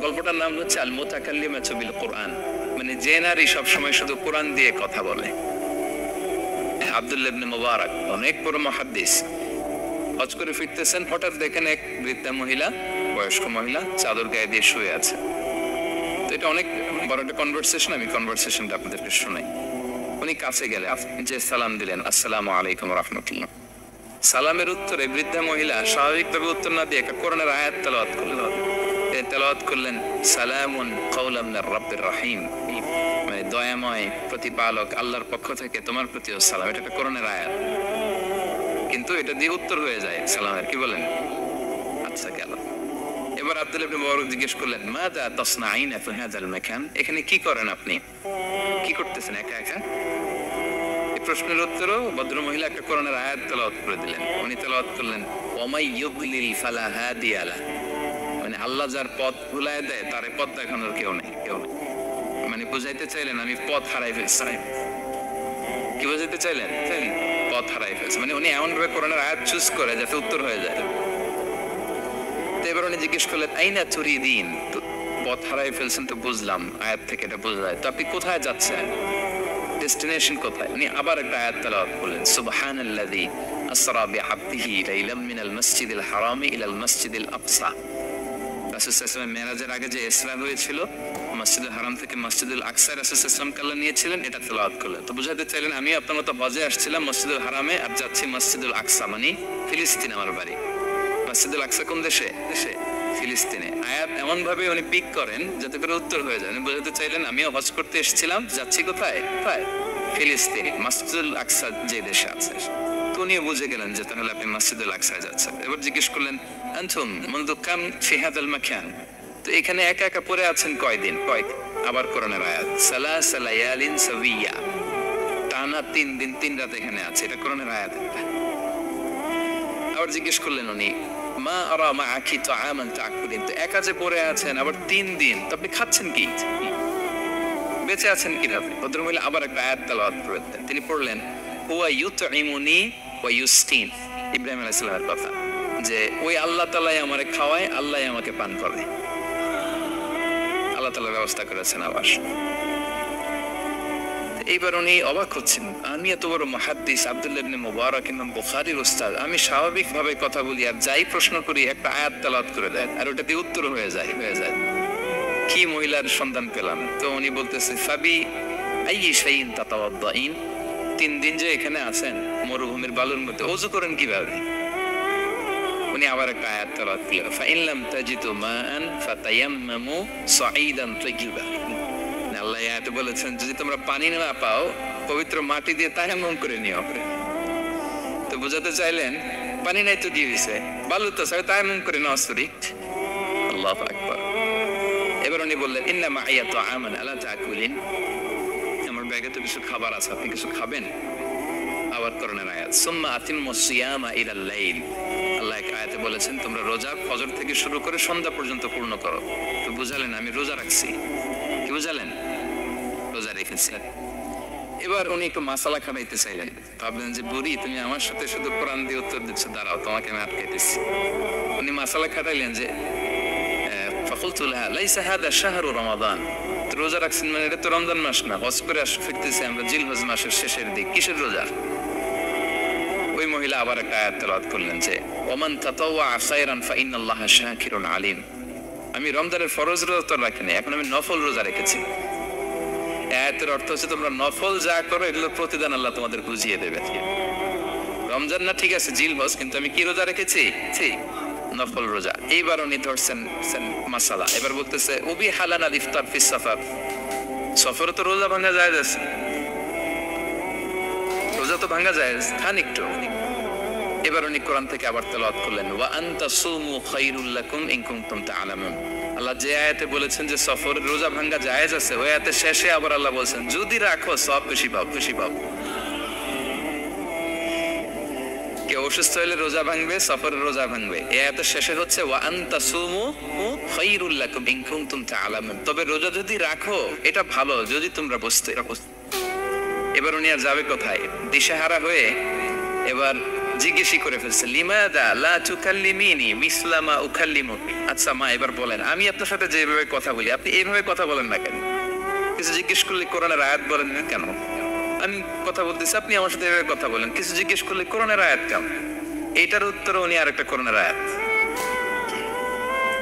গল্পটার নাম হচ্ছে আল মুতাকাল্লিমাতু বিল কোরআন, মানে যে নারী সবসময় শুধু কোরআন দিয়ে কথা বলে। আব্দুল্লাহ ইবনে মুবারক অনেক বড় মুহাদ্দিস, হজ করে ফিরতেছেন, হঠাৎ দেখেন এক বৃদ্ধা মহিলা, বয়স্ক মহিলা চাদর গায়ে দিয়ে শুয়ে আছে। তো এটা অনেক বড় একটা কনভারসেশন, আমি কনভারসেশনটা আপনাদেরকে শোনাই। উনি কাছে গেলে যে সালাম দিলেন, আসসালামু আলাইকুম রাহমাতুল্লাহ। সালামের উত্তরে বৃদ্ধা মহিলা স্বাভাবিকভাবে উত্তর না দিয়ে একটা কোরআনের আয়াত তেলাওয়াত করলেন, সালামুন কাওলাম মিনার রাব্বির রহিম, মানে দয়াময় প্রতিপালক আল্লাহর পক্ষ থেকে তোমার প্রতিও সালাম। এটা একটা কোরআনের আয়াত, কিন্তু এটা দিয়ে উত্তর হয়ে যায় সালামের। কি বলেন? আচ্ছা গেল। এবার আব্দুল্লাহ ইবনে মুবারক জিজ্ঞেস করলেন, মাযা তাসনাঈনা ফি হাযাল মাকান, এখানে কি করেন আপনি, কি করতেছেন একা একা? এই প্রশ্নের উত্তরও ভদ্র মহিলা একটা কোরআনের আয়াত তেলাওয়াত করে দিলেন। উনি তেলাওয়াত করলেন, ওয়ামাই ইউদ্লিল ফালা হাদিয়া লা, মানে আল্লাহ যার পথ ভুলায় দেয় তার পথ দেখানোর কেউ নেই, কেউ নেই। মানে বুঝাইতে চাইলেন আমি পথ হারাই ফেলছি। কি বুঝাইতে চাইলেন? পথ হারাই ফেলছে, মানে উনি এমন ভাবে কোরআনের আয়াত চুজ করে যাতে উত্তর হয়ে যায়। তো এবার উনি জিজ্ঞেস করলেন, আইনা তুরিদিন, তো পথ হারাই ফেলছেন তো বুঝলাম, আয়াত থেকে এটা বোঝা যায়, তো আপনি কোথায় যাচ্ছেন, ডেস্টিনেশন কোথায়? উনি আবার একটা আয়াত তেলাওয়াত করলেন, সুবহানাল্লাযী আসরা বিআবদিহি লাইলাম মিনাল মাসজিদিল হারামি ইলাল মাসজিদিল আকসা। রাসূল সাল্লাল্লাহু আলাইহি ওয়াসাল্লাম মেরাজের আগে যে ইসরা হয়েছিল, মসজিদুল হারাম থেকে মসজিদুল আকসা রাসূল সাল্লাল্লাহু আলাইহি ওয়াসাল্লাম কাল্লা নিয়েছিলেন, এটা তেলাওয়াত করলেন। তো বুঝাতে চাইলেন আমি আপনার মতো হজে আসছিলাম মসজিদুল হারামে, আর যাচ্ছি মসজিদুল আকসা, মানে ফিলিস্তিন আমার বাড়ি। মসজিদুল আকসা কোন দেশে? ফিলিস্তিনে। আয়াত এমন ভাবে উনি পিক করেন যাতে করে উত্তর হয়ে যায়। উনি বোঝাতে চাইলেন আমিও হজ করতে এসেছিলাম, যাচ্ছি কোথায়? ফিলিস্তিন, মসজিদুল আকসা যে দেশে আছে। তো উনি বুঝে গেলেন যে তাহলে আপনি মসজিদুল আকসায় যাচ্ছেন। এবার জিজ্ঞেস করলেন, আনতুম মুনযু কাম ফি হাযাল মাকান, তো এখানে একা একা পড়ে আছেন কয়দিন? আবার কোরআনের আয়াত, সালাসা লায়ালিন সাবিয়া, টানা 3 দিন 3 রাত এখানে আছে, এটা কোরআনের আয়াত। আবার জিজ্ঞেস করলেন উনি, মা আরা মাআকি তাআমান তাকুলিন, তো একা যে পড়ে আছেন আবার 3 দিন, তো আপনি খাচ্ছেন কি, বেঁচে আছেন কিভাবে? ভদ্রমহিলা আবার একটা আয়াত তেলাওয়াত করলেন। তিনি পড়লেন, হুয়া ইউতঈমুনি ওয়া ইউসকিন, ইব্রাহিম আলাইহিস সালামের কথা, যে ওই আল্লাহ তাআলাই আমারে খাওয়ায়, আল্লাহই আমাকে পান করে, আল্লাহ তাআলা ব্যবস্থা করেছেন আবার। এইবার উনি অবাক হচ্ছেন, আমি এত বড় মুহাদ্দিস আব্দুল্লাহ ইবনে মুবারক ইমাম বুখারীর উস্তাদ, আমি স্বাভাবিকভাবে কথা বলি আর যাই প্রশ্ন করি একটা আয়াত তেলাওয়াত করে দেন আর ওটা দিয়ে উত্তর হয়ে যায়। কি মহিলার সন্ধান পেলাম? তো উনি বলতেছে, ফাবি আইয়ি শাইইন তাতাওয়াদ্দাইন, 3 দিন যে এখানে আছেন মরুভূমির বালুর মধ্যে, ওযু করেন কিভাবে? উনি আবার একটা আয়াত তেলাওয়াত করলেন, ফাইন লাম তাজিদু মাআন ফাতায়াম্মামু সাঈদান তাইয়্যিবা, আল্লাহ আয়াতে বলেছেন যদি তোমরা পানি না পাও পবিত্র মাটি দিয়ে তায়াম্মুম করে নিও। তো বুঝাতে চাইলেন পানি নাই তো দিয়ে দিছে, বালু তো সব তায়াম্মুম করে নাও। আল্লাহু আকবার। এবার উনি বললেন, ইন্না মাইয়া তাআমান আলা তাকুলিন, আমার ব্যাগে তো কিছু খাবার আছে, আপনি কিছু খাবেন? আবার কোরআনের আয়াত, সুম্মা আতিম্মুস সিয়ামা ইলাল লাইল, আল্লাহ এক আয়াতে বলেছেন তোমরা রোজা ফজর থেকে শুরু করে সন্ধ্যা পর্যন্ত পূর্ণ করো। তো বুঝালেন আমি রোজা রাখছি। কি বুঝালেন? রোজা রেখেছি। এবার উনি একটু মাসালা খাটাইতে চাইলেন, ভাবলেন যে বুড়ি তুমি আমার সাথে শুধু কোরআন দিয়ে উত্তর দিচ্ছ, দাঁড়াও তোমাকে আমি আটকাইতেছি। উনি মাসালা খাটাইলেন যে ফাকুলতু লাহা লাইসা হাদা শাহরু রমাদান, রোজা রাখছেন মানে এটা তো রমজান মাস না, হজ করে ফিরতেছি আমরা জিলহজ মাসের শেষের দিক, কিসের রোজা? ওই মহিলা আবার একটা আয়াত তেলাওয়াত করলেন যে ওমান তাতাওয়া খায়রান ফাইনাল্লাহা শাকিরুন আলিম, আমি রমজানের ফরজ রোজা তো রাখিনি, এখন আমি নফল রোজা রেখেছি। আয়াতের অর্থ হচ্ছে তোমরা নফল যা করো এগুলোর প্রতিদান আল্লাহ তোমাদের বুঝিয়ে দেবে। রমজান না ঠিক আছে জিলহজ, কিন্তু আমি কি রোজা রেখেছি? নফল রোজা। এইবার উনি ধরছেন মাসালা, এবার বলতেছে উবি হালানা ইফতার ফিস সাফার, সফরে তো রোজা ভাঙা যায়, রোজা তো ভাঙা যায়, খান একটু। এবার উনি কোরআন থেকে আবার তেলাওয়াত করলেন, ওয়া আনতা সুমু খায়রুল লাকুম ইন কুনতুম তা'লামুন, আল্লাহ যে আয়াতে বলেছেন যে সফরে রোজা ভাঙা জায়েজ আছে, ওই আয়াতের শেষে আবার আল্লাহ বলেছেন যদি রাখো সব বেশি পাও। কেউ অসুস্থ হলে রোজা ভাঙবে, সফরের রোজা ভাঙবে, এই আয়াতের শেষে হচ্ছে ওয়া আনতা সুমু খায়রুল লাকুম ইন কুনতুম তা'লামুন, তবে রোজা যদি রাখো এটা ভালো যদি তোমরা বুঝতে। এবার উনি আর যাবে কোথায়? দিশেহারা হয়ে এবার জিজ্ঞেসই করে ফেলছে, লিমাদা লা তুকাল্লিমিনি মিসলা মা উকাল্লিমুকি। আচ্ছা মা, এবার বলেন, আমি আপনার সাথে যেভাবে কথা বলি আপনি এইভাবে কথা বলেন না কেন? কিছু জিজ্ঞেস করলে কোরআনের আয়াত বলেন না কেন? আমি কথা বলতেছি, আপনি আমার সাথে এভাবে কথা বলেন। কিছু জিজ্ঞেস করলে কোরআনের আয়াত কেন? এইটার উত্তরে উনি আরেকটা কোরআনের আয়াত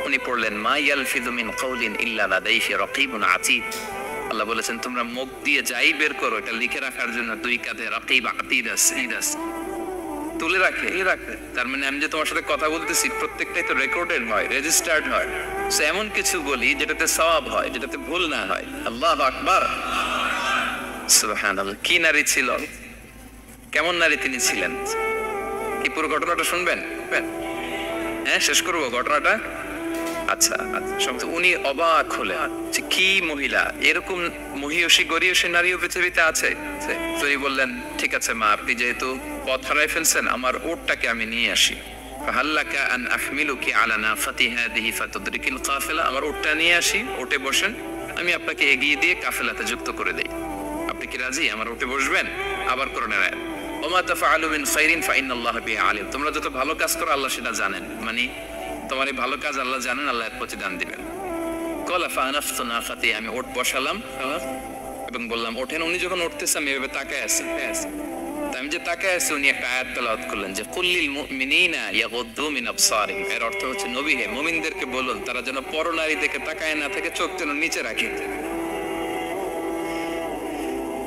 উনি পড়লেন, মা ইয়ালফিযু মিন কাওলিন ইল্লা লাদাইহি রাকীবুন আতীদ। আল্লাহ বলেছেন, তোমরা মুখ দিয়ে যাই বের করো, এটা লিখে রাখার জন্য দুই কাঁধে রাকীব আতীদ আছে, তুলে রাখে। তার মানে আমি যে তোমার সাথে কথা বলতেছি প্রত্যেকটাই তো রেকর্ডেড হয়, রেজিস্টার্ড হয়। সো এমন কিছু বলি যেটাতে সওয়াব হয়, যেটাতে ভুল না হয়। আল্লাহু আকবার, সুবহানাল্লাহ। কি নারী ছিল, কেমন নারী তিনি ছিলেন? কি পুরো ঘটনাটা শুনবেন? হ্যাঁ, শেষ করবো ঘটনাটা। আচ্ছা, উনি অবাক হলেন যে কি মহিলা, এরকম মহিয়সী গরিয়সী নারীও পৃথিবীতে আছে। তিনি বললেন, ঠিক আছে মা, আপনি যেহেতু পথ হারাই ফেলছেন, আমার উটটাকে আমি নিয়ে আসি। ফাহাল্লাকা আন আহমিলুকি আলা নাফাতি হাদিহি ফাতুদরিকিল কাফিলা। আমার উটটা নিয়ে আসি, উটে বসেন, আমি আপনাকে এগিয়ে দিয়ে কাফেলাতে যুক্ত করে দেই। আপনি কি রাজি? আমার উটে বসবেন। আবার কোরআনের আয়াত, ওমা তাফআলু মিন খাইরিন ফাইন্নাল্লাহা বিহি আলিম। তোমরা যত ভালো কাজ করো আল্লাহ সেটা জানেন। মানে তোমার এই ভালো কাজ আল্লাহ জানেন, আল্লাহ এর প্রতিদান দিবেন। কলা ফানাফতু নাকাতি, আমি ওট বসালাম এবং বললাম ওঠেন। উনি যখন উঠতেছে আমি এভাবে তাকায় আছি। আমি যে তাকায় আছি, উনি একটা আয়াত তেলাওয়াত করলেন যে কুল্লিল মুমিনিনা ইয়াগুদ্দু মিন আবসারিহিম। এর অর্থ হচ্ছে, নবী হে, মুমিনদেরকে বলুন তারা যেন পরনারী দেখে তাকায় না থাকে, চোখ যেন নিচে রাখে,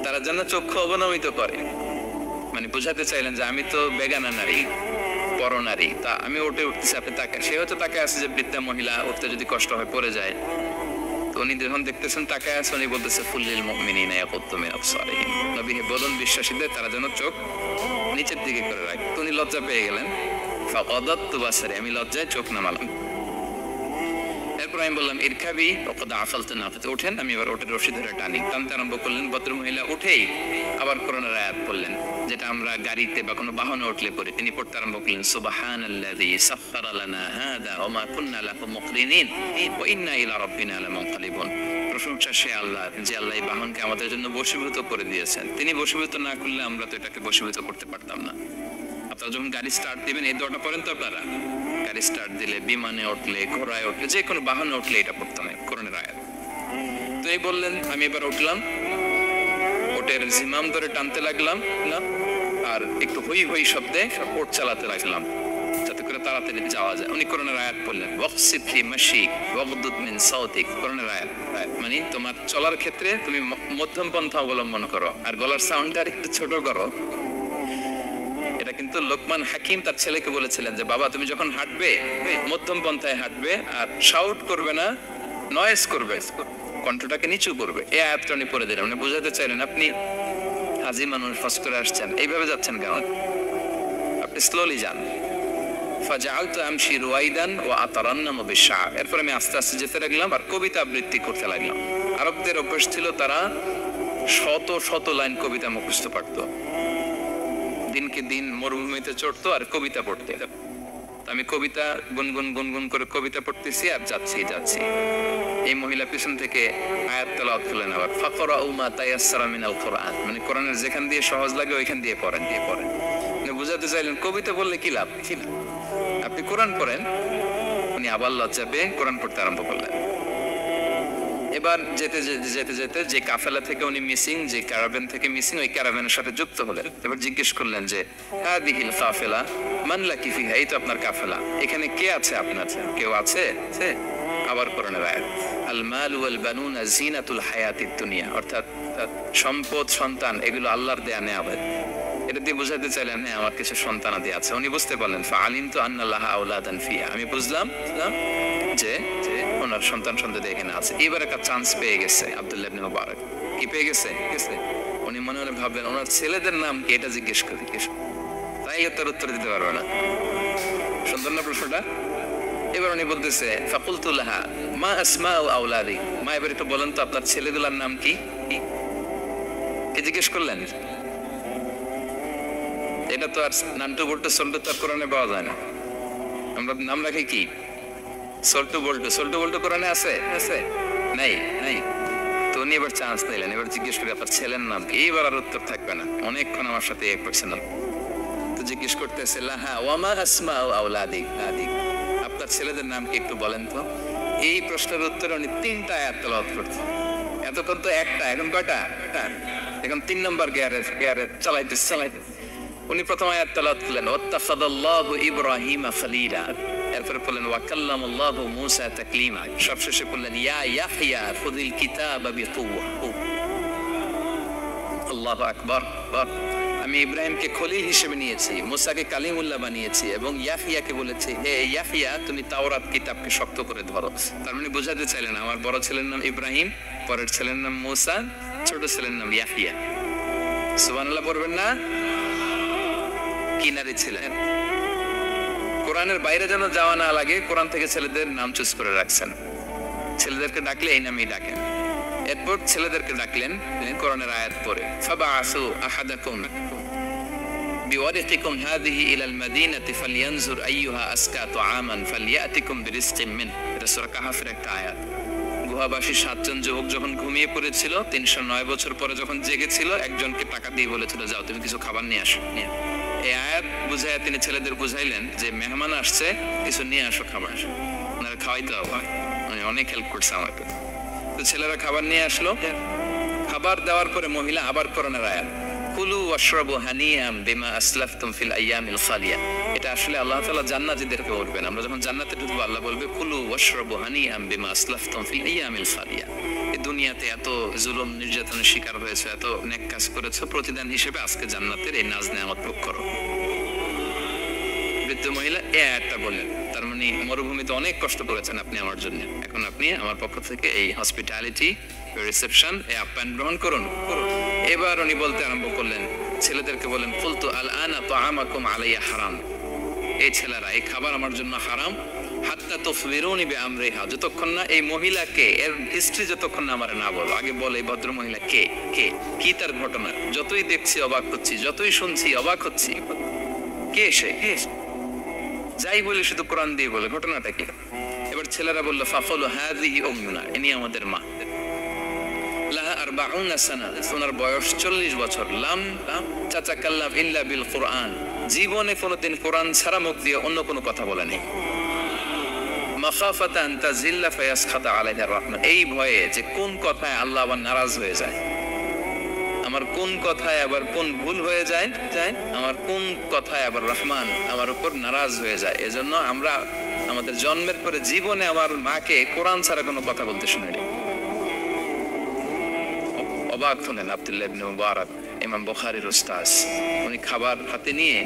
তারা যেন চক্ষু অবনমিত করে। মানে বুঝাতে চাইলেন যে আমি তো বেগানা নারী, পরনারী, তা আমি উঠতেছি, আপনি তাকায়। সে হয়তো তাকায় আছে যে বৃদ্ধা মহিলা, উঠতে যদি কষ্ট হয় পড়ে যায়। তো উনি যখন দেখতেছেন তাকায় আছে, উনি বলতেছে কুল্লিল মুমিনিনা ইয়াগুদ্দু মিন আবসারিহিম। নবী হে, বলুন বিশ্বাসীদের তারা যেন চোখ নিচের দিকে করে রাখে। উনি লজ্জা পেয়ে গেলেন। ফাকাদাতু বাসারি, আমি লজ্জায় চোখ নামালাম। এরপর আমি বললাম ইরকাবি ওয়াকাদ আফালতু নাফাতে, ওঠেন। আমি এবার ওটের রশি ধরে টানতে আরম্ভ করলেন। ভদ্র মহিলা উঠেই আবার কোরআনের আয়াত পড়লেন, যেটা আমরা গাড়িতে বা কোনো বাহনে উঠলে পড়ি। তিনি পড়তে আরম্ভ করলেন, সুবহানাল্লাযী সাখখারা লানা হাযা ওয়া মা কুন্না লাহু মুকরিনিন ওয়া ইন্না ইলা রাব্বিনা লামুনকালিবুন। প্রশংসা সে আল্লাহ, যে আল্লাহ এই বাহনকে আমাদের জন্য বশীভূত করে দিয়েছেন। তিনি বশীভূত না করলে আমরা তো এটাকে বশীভূত করতে পারতাম না। আপনারা যখন গাড়ি স্টার্ট দিবেন, এই দোয়াটা পড়েন তো আপনারা। গাড়ি স্টার্ট দিলে, বিমানে উঠলে, ঘোড়ায় উঠলে, যে কোনো বাহনে উঠলে এটা পড়তে হয়, কোরআনের আয়াত। তো এই বললেন, আমি এবার উঠলাম, ওটের জিমাম ধরে টানতে লাগলাম না, আর একটু হই হই শব্দে ওট চালাতে লাগলাম, যাতে করে তাড়াতাড়ি যাওয়া যায়। উনি কোরআনের আয়াত বললেন, ওয়াকসিদ ফি মাশিক ওয়াগদুদ মিন সাওতিক। কোরআনের আয়াত মানে তোমার চলার ক্ষেত্রে তুমি মধ্যম পন্থা অবলম্বন করো, আর গলার সাউন্ডটা একটু ছোট করো। এটা কিন্তু লোকমান হাকিম তার ছেলেকে বলেছিলেন যে, বাবা তুমি যখন হাঁটবে মধ্যম পন্থায় হাঁটবে, আর শাউট করবে না, নয়েজ করবে, কণ্ঠটাকে নিচু করবে। এই আয়াতটা উনি পড়ে দিলেন। উনি বুঝাতে চাইলেন, আপনি হাজি মানুষ, ফাস্ট করে আসছেন, এইভাবে যাচ্ছেন কেন? আপনি স্লোলি যান। ফাজআলতু আমশি রুয়াইদান ওয়া আতারান্নামু বিশ-শা'র। এরপর আমি আস্তে আস্তে যেতে লাগলাম আর কবিতা আবৃত্তি করতে লাগলাম। আরবদের অভ্যাস ছিল, তারা শত শত লাইন কবিতা মুখস্থ পারত। দিনকে দিন মরুভূমিতে চড়তো আর কবিতা পড়তে। আমি কবিতা গুনগুন করে কবিতা পড়তেছি আর যাচ্ছি। এই মহিলা পিছন থেকে আয়াত তেলাওয়াত করলেন আবার, ফাকরাউ মা তায়াসসারা মিনাল কুরআন। মানে কোরআনের যেখান দিয়ে সহজ লাগে ওইখান দিয়ে পড়েন। উনি বুঝাতে চাইলেন, কবিতা বললে কি লাভ, আপনি কোরআন পড়েন। উনি আবার লজ্জা পেয়ে কোরআন পড়তে আরম্ভ করলেন। এবার যেতে যে কাফেলা থেকে উনি মিসিং, যে ক্যারাভেন থেকে মিসিং, ওই ক্যারাভেনের সাথে যুক্ত হলেন। এবার জিজ্ঞেস করলেন যে, হাদিহিল কাফেলা মান লাকি ফিহা, এই তো আপনার কাফেলা, এখানে কে আছে আপনার? কেউ আছে? আবার কোরআনের আয়াত, আল মাল ওয়াল বানুনা জিনাতুল হায়াতিদ দুনিয়া, অর্থাৎ সম্পদ, সন্তান, এগুলো আল্লাহর দেয়া নেয়ামত। এটা দিয়ে বুঝাতে চাইলেন, হ্যাঁ আমার কিছু সন্তানাদি আছে। উনি বুঝতে পারলেন, ফাআলিমতু আন্না লাহা আওলাদান ফিহা, আমি বুঝলাম যে ওনার সন্তান-সন্ততি এখানে আছে। এবার একটা চান্স পেয়ে গেছে আব্দুল্লাহ ইবনে মুবারক। কি পেয়ে গেছে? উনি মনে মনে ভাবলেন, ওনার ছেলেদের নাম কি, এটা জিজ্ঞেস করি, তাই তার উত্তর দিতে পারবে না। সুন্দর না প্রশ্নটা? এবার উনি বলতেছে, ফাকুলতু লাহা মা আসমাউ আওলাদি, মা এবার একটু বলেন তো আপনার ছেলেগুলোর নাম কি? কে জিজ্ঞেস করলেন? এটা তো আর নান্টু বল্টু সল্টু তো আর কোরআনে পাওয়া যায় না। আমরা নাম রাখি কি? সল্টু বল্টু কোরআনে আছে? নাই। তো উনি এবার চান্স নিলেন, এবার জিজ্ঞেস করি আপনার ছেলের নাম কি? এইবার আর উত্তর থাকবে না, অনেকক্ষণ আমার সাথে এক পারছেন। তো জিজ্ঞেস করতেছে লাহা ওয়ামা আসমাউ আওলাদিক, আপনার ছেলেদের নাম কি একটু বলেন তো। এই প্রশ্নের উত্তরে উনি 3টা আয়াত তেলাওয়াত করতেন। এতক্ষণ তো একটা, এখন কয়টা? এখন 3 নম্বর গিয়ারে চালাইতে উনি প্রথম আয়াত তেলাওয়াত করলেন ওয়াত্তাখাযাল্লাহু ইব্রাহিমা খলিলা, এরপরে বললেন ওয়া কাল্লামাল্লাহু মূসা তাকলিমা, সবশেষে বললেন ইয়া ইয়াহইয়া খুযিল কিতাবা বিকুওয়া। আল্লাহু আকবার। আমি ইব্রাহিমকে খলিল হিসেবে নিয়েছি, মুসাকে কালিমুল্লাহ বানিয়েছি এবং ইয়াহইয়াকে বলেছি হে ইয়াহইয়া তুমি তাওরাত কিতাবকে শক্ত করে ধরো। তার মানে বোঝাতে চাইলেন আমার বড় ছেলের নাম ইব্রাহিম, পরের ছেলের নাম মুসা, ছোট ছেলের নাম ইয়াহইয়া। সুবহানাল্লাহ পড়বেন না? কিনারে ছিলেন, কোরআনের বাইরে যেন যাওয়া না লাগে, কোরআন থেকে ছেলেদের নাম চুজ করে রাখছেন। ছেলেদেরকে ডাকলে এই নামেই ডাকেন। এরপর ছেলেদেরকে ডাকলেন কোরআনের আয়াত পড়ে ফাবাআসু আহাদাকুম বিওয়ারিকিকুম হাযিহি ইলাল মাদিনাতি ফালইয়ানজুর আইয়ুহা আসকা তুআমান ফালইয়াতিকুম বিরিজকিম মিন। এটা সূরা কাহফের একটা আয়াত। গুহাবাসী 7 জন যুবক যখন ঘুমিয়ে পড়েছিল, 309 বছর পরে যখন জেগেছিল, একজনকে টাকা দিয়ে বলেছিল যাও তুমি কিছু খাবার নিয়ে আসো। এই আয়াত বুঝাইয়া তিনি ছেলেদের বুঝাইলেন যে মেহমান আসছে, কিছু নিয়ে আসো খাবার, ওনারা খাওয়াইতে হবে। অনেক হেল্প করছে আমাকে। তো ছেলেরা খাবার নিয়ে আসলো। খাবার দেওয়ার পরে মহিলা আবার কোরআনের আয়াত কুলু ওয়াশরাবু হানিয়াম বিমা আসলাফতুম ফিল আইয়ামিল খালিয়া। এটা আসলে আল্লাহ তাআলা জান্নাতীদেরকে বলবেন। আমরা যখন জান্নাতে ঢুকবো আল্লাহ বলবে কুলু ওয়াশরাবু হানিয়াম বিমা আসলাফতুম ফিল আইয়ামিল খালিয়া। এই দুনিয়াতে এত জুলুম নির্যাতনের শিকার হয়েছে, এত নেক কাজ করেছো, প্রতিদান হিসেবে আজকে জান্নাতের এই নাজ নেয়ামত ভোগ করো। বৃদ্ধ মহিলা এই আয়াতটা বললেন, তার মানে মরুভূমিতে অনেক কষ্ট করেছেন আপনি আমার জন্য, এখন আপনি আমার পক্ষ থেকে এই হসপিটালিটি রিসেপশন এই আপ্যায়ন গ্রহণ করুন। এবার উনি বলতে আরম্ভ করলেন, ছেলেদেরকে বলেন কুলতু আল আনা তাআমাকুম আলাইয়া হারাম। এই ছেলেরা এই খাবার আমার জন্য হারাম, হাত্তা তুখবিরুনি বিআমরিহা, যতক্ষণ না এই মহিলাকে এর হিস্ট্রি যতক্ষণ না আমার না বলো। আগে বলে এই ভদ্র মহিলা কে, কি তার ঘটনা। যতই দেখছি অবাক হচ্ছি, যতই শুনছি অবাক হচ্ছি, কে সে, যাই বলে শুধু কোরআন দিয়ে বলে, ঘটনাটা কি। এবার ছেলেরা বললো ফাকালু হাযিহি উম্মুনা, ইনি আমাদের মা। লাহা 40 সানা, ওনার বয়স 40 বছর। লাম তাতাকাল্লাম ইল্লা বিল কুরআন, জীবনে কোনোদিন কোরআন ছাড়া মুখ দিয়ে অন্য কোনো কথা বলে নেই। মাখাফাতা আন তাজিল্লা ফায়াসখাতা আলাইহা রাহমান, এই ভয়ে যে কোন কথায় আল্লাহ আবার নারাজ হয়ে যায়, আমার কোন কথায় আবার কোন ভুল হয়ে যায়, আমার কোন কথায় আবার রহমান আমার উপর নারাজ হয়ে যায়। এজন্য আমরা আমাদের জন্মের পরে জীবনে আমার মাকে কোরআন ছাড়া কোনো কথা বলতে শুনিনি। অবাক হলেন আব্দুল্লাহ ইবনে মুবারক, ইমাম বুখারীর উস্তাদ। উনি খাবার হাতে নিয়ে